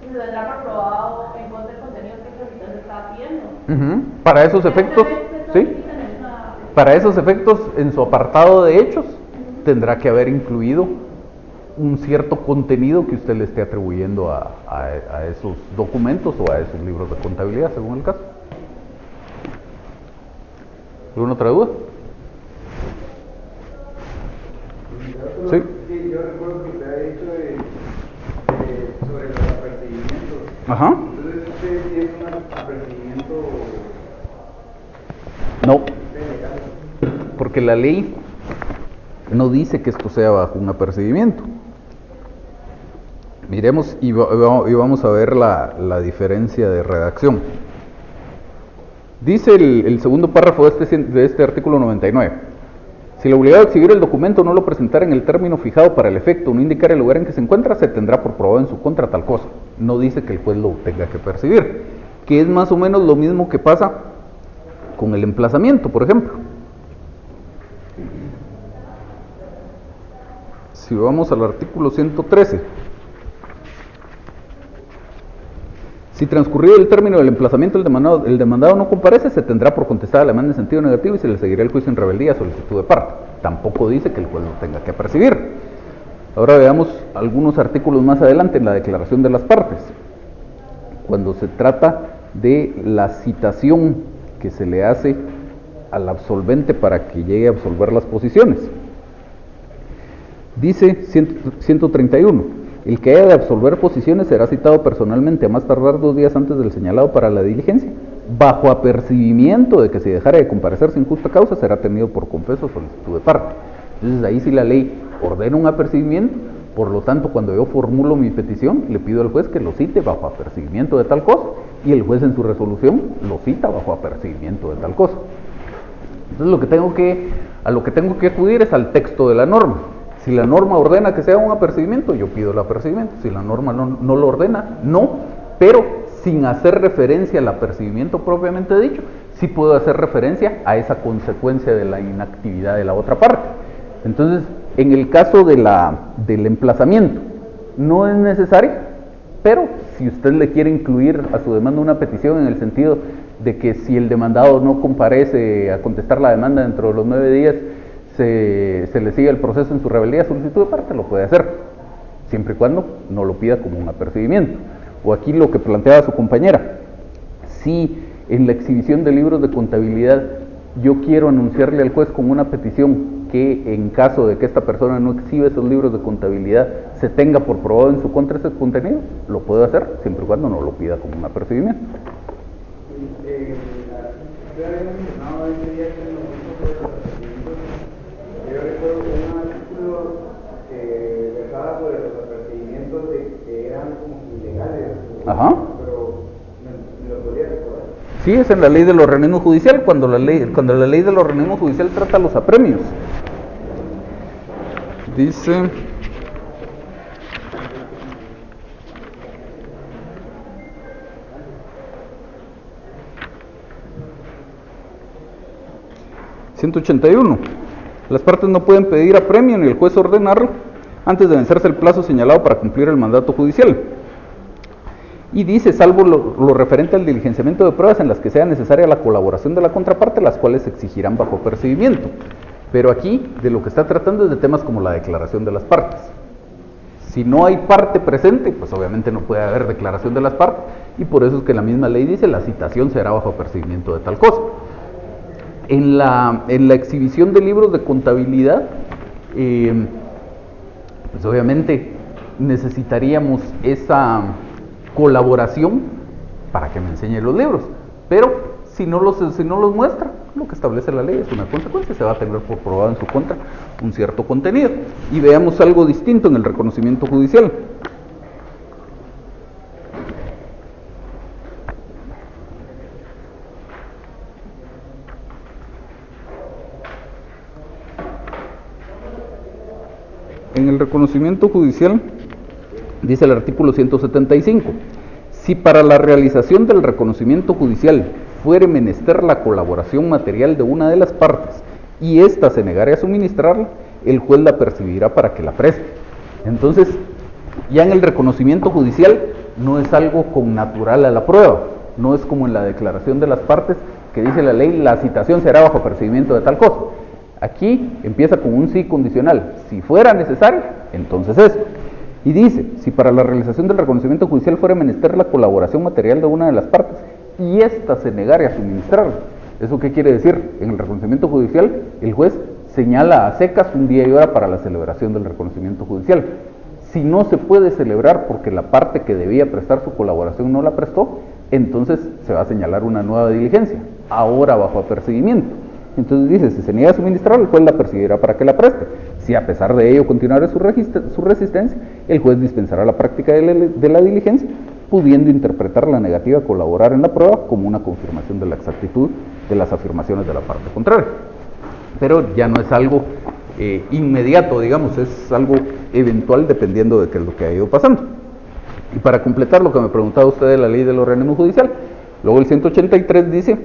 tendrá aprobado en contra del contenido que ahorita se está pidiendo. Para esos efectos, ¿sí? Para esos efectos, en su apartado de hechos, tendrá que haber incluido un cierto contenido que usted le esté atribuyendo a esos documentos o a esos libros de contabilidad, según el caso. ¿Alguna otra duda? Sí. Sí, yo recuerdo que usted ha dicho sobre los apercibimientos. Ajá. Entonces, ¿usted tiene un apercibimiento No, legal? porque la ley no dice que esto sea bajo un apercibimiento. Miremos y vamos a ver la diferencia de redacción. Dice el segundo párrafo de este artículo 99. Si el obligado a exhibir el documento no lo presentara en el término fijado para el efecto o no indicar el lugar en que se encuentra, se tendrá por probado en su contra tal cosa. No dice que el juez lo tenga que percibir, que es más o menos lo mismo que pasa con el emplazamiento, por ejemplo. Si vamos al artículo 113. Si transcurrido el término del emplazamiento el demandado no comparece, se tendrá por contestada la demanda en sentido negativo y se le seguirá el juicio en rebeldía a solicitud de parte. Tampoco dice que el juez lo tenga que percibir. Ahora veamos algunos artículos más adelante en la declaración de las partes. Cuando se trata de la citación que se le hace al absolvente para que llegue a absolver las posiciones. Dice 131. El que haya de absolver posiciones será citado personalmente a más tardar 2 días antes del señalado para la diligencia. Bajo apercibimiento de que si dejara de comparecer sin justa causa, será tenido por confeso o solicitud de parte. Entonces ahí sí la ley ordena un apercibimiento, por lo tanto cuando yo formulo mi petición, le pido al juez que lo cite bajo apercibimiento de tal cosa, y el juez en su resolución lo cita bajo apercibimiento de tal cosa. Entonces a lo que tengo que acudir es al texto de la norma. Si la norma ordena que sea un apercibimiento, yo pido el apercibimiento. Si la norma no lo ordena, no, pero sin hacer referencia al apercibimiento propiamente dicho, sí puedo hacer referencia a esa consecuencia de la inactividad de la otra parte. Entonces, en el caso del emplazamiento, no es necesario, pero si usted le quiere incluir a su demanda una petición en el sentido de que si el demandado no comparece a contestar la demanda dentro de los 9 días, se le sigue el proceso en su rebeldía, solicitud de parte, lo puede hacer, siempre y cuando no lo pida como un apercibimiento. O aquí lo que planteaba su compañera, si en la exhibición de libros de contabilidad yo quiero anunciarle al juez como una petición que en caso de que esta persona no exhiba esos libros de contabilidad se tenga por probado en su contra ese contenido, lo puedo hacer, siempre y cuando no lo pida como un apercibimiento. Yo recuerdo un artículo que versaba sobre los apercibimientos que eran como ilegales. Ajá. Pero ¿me lo podría recordar? Sí, es en la ley de los organismos judiciales, cuando la ley de los organismos judiciales trata los apremios. Dice... ...181... Las partes no pueden pedir apremio ni el juez ordenarlo antes de vencerse el plazo señalado para cumplir el mandato judicial. Y dice, salvo lo referente al diligenciamiento de pruebas en las que sea necesaria la colaboración de la contraparte, las cuales se exigirán bajo apercibimiento. Pero aquí de lo que está tratando es de temas como la declaración de las partes. Si no hay parte presente, pues obviamente no puede haber declaración de las partes, y por eso es que la misma ley dice la citación será bajo apercibimiento de tal cosa. En la exhibición de libros de contabilidad, pues obviamente necesitaríamos esa colaboración para que me enseñe los libros, pero si no los muestra, lo que establece la ley es una consecuencia, se va a tener por probado en su contra un cierto contenido. Y veamos algo distinto en el reconocimiento judicial. en el reconocimiento judicial dice el artículo 175, si para la realización del reconocimiento judicial fuere menester la colaboración material de una de las partes y ésta se negare a suministrarla, el juez la percibirá para que la preste. Entonces, ya en el reconocimiento judicial no es algo connatural a la prueba, no es como en la declaración de las partes que dice la ley, la citación será bajo percibimiento de tal cosa. Aquí empieza con un sí condicional, si fuera necesario, entonces eso. Y dice, si para la realización del reconocimiento judicial fuera menester la colaboración material de una de las partes y ésta se negare a suministrarla. ¿Eso qué quiere decir? En el reconocimiento judicial, el juez señala a secas un día y hora para la celebración del reconocimiento judicial. Si no se puede celebrar porque la parte que debía prestar su colaboración no la prestó, entonces se va a señalar una nueva diligencia, ahora bajo apercibimiento. Entonces dice, si se niega a suministrar, el juez la percibirá para que la preste. Si a pesar de ello continuara su resistencia, el juez dispensará la práctica de la diligencia, pudiendo interpretar la negativa a colaborar en la prueba como una confirmación de la exactitud de las afirmaciones de la parte contraria. Pero ya no es algo inmediato, digamos, es algo eventual dependiendo de qué es lo que ha ido pasando. Y para completar lo que me preguntaba usted de la ley del organismo judicial, luego el 183 dice,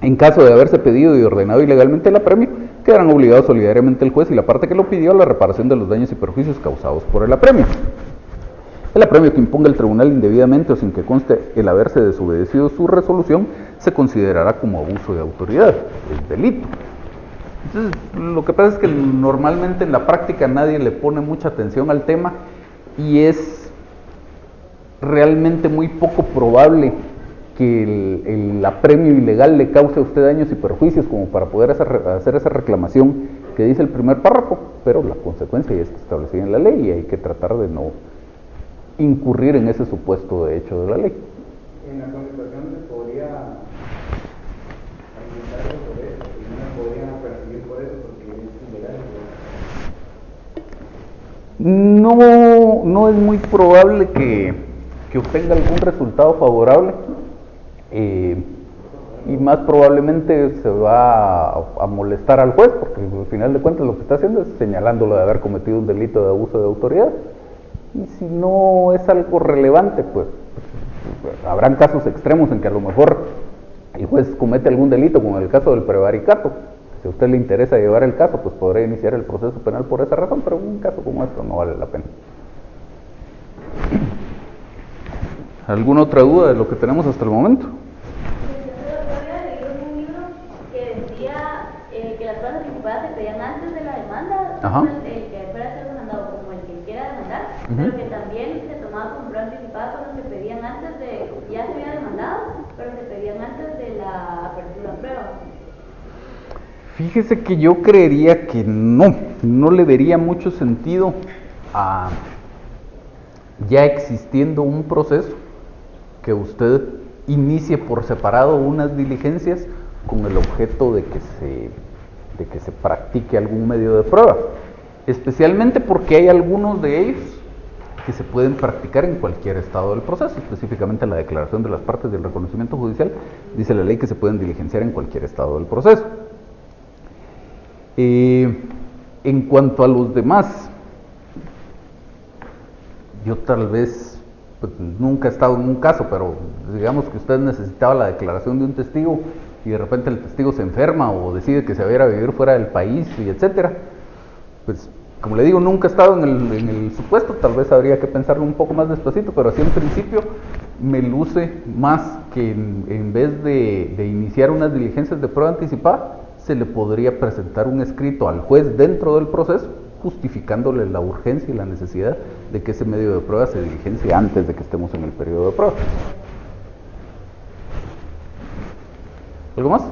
en caso de haberse pedido y ordenado ilegalmente el apremio, quedarán obligados solidariamente el juez y la parte que lo pidió a la reparación de los daños y perjuicios causados por el apremio. El apremio que imponga el tribunal indebidamente o sin que conste el haberse desobedecido su resolución se considerará como abuso de autoridad, es delito. Entonces, lo que pasa es que normalmente en la práctica nadie le pone mucha atención al tema y es realmente muy poco probable que el apremio ilegal le cause a usted daños y perjuicios como para poder hacer esa reclamación que dice el primer párrafo, pero la consecuencia ya está establecida en la ley y hay que tratar de no incurrir en ese supuesto de hecho de la ley. En la contestación se podría argumentar por eso y no me podrían perseguir por eso porque es ilegal. No es muy probable que obtenga algún resultado favorable. Y más probablemente se va a molestar al juez, porque al final de cuentas lo que está haciendo es señalándolo de haber cometido un delito de abuso de autoridad. Y si no es algo relevante, pues habrán casos extremos en que a lo mejor el juez comete algún delito, como en el caso del prevaricato. Si a usted le interesa llevar el caso, pues podrá iniciar el proceso penal por esa razón, pero un caso como esto no vale la pena. ¿Alguna otra duda de lo que tenemos hasta el momento? Que las pruebas anticipadas se pedían antes de la demanda, el que fuera a ser demandado como el que quiera demandar, pero que también se tomaba como prueba anticipada cuando se pedían antes de, ya se había demandado, pero se pedían antes de la apertura de prueba. Fíjese que yo creería que no le vería mucho sentido a ya existiendo un proceso que usted inicie por separado unas diligencias con el objeto de que se practique algún medio de prueba, especialmente porque hay algunos de ellos que se pueden practicar en cualquier estado del proceso, específicamente la declaración de las partes del reconocimiento judicial, dice la ley que se pueden diligenciar en cualquier estado del proceso. En cuanto a los demás, yo tal vez pues, nunca he estado en un caso, pero digamos que usted necesitaba la declaración de un testigo y de repente el testigo se enferma o decide que se va a ir a vivir fuera del país y etcétera, pues como le digo, nunca he estado en el supuesto, tal vez habría que pensarlo un poco más despacito, pero así en principio me luce más que en vez de iniciar unas diligencias de prueba anticipada, se le podría presentar un escrito al juez dentro del proceso, justificándole la urgencia y la necesidad de que ese medio de prueba se diligencie antes de que estemos en el periodo de prueba. ¿Algo más?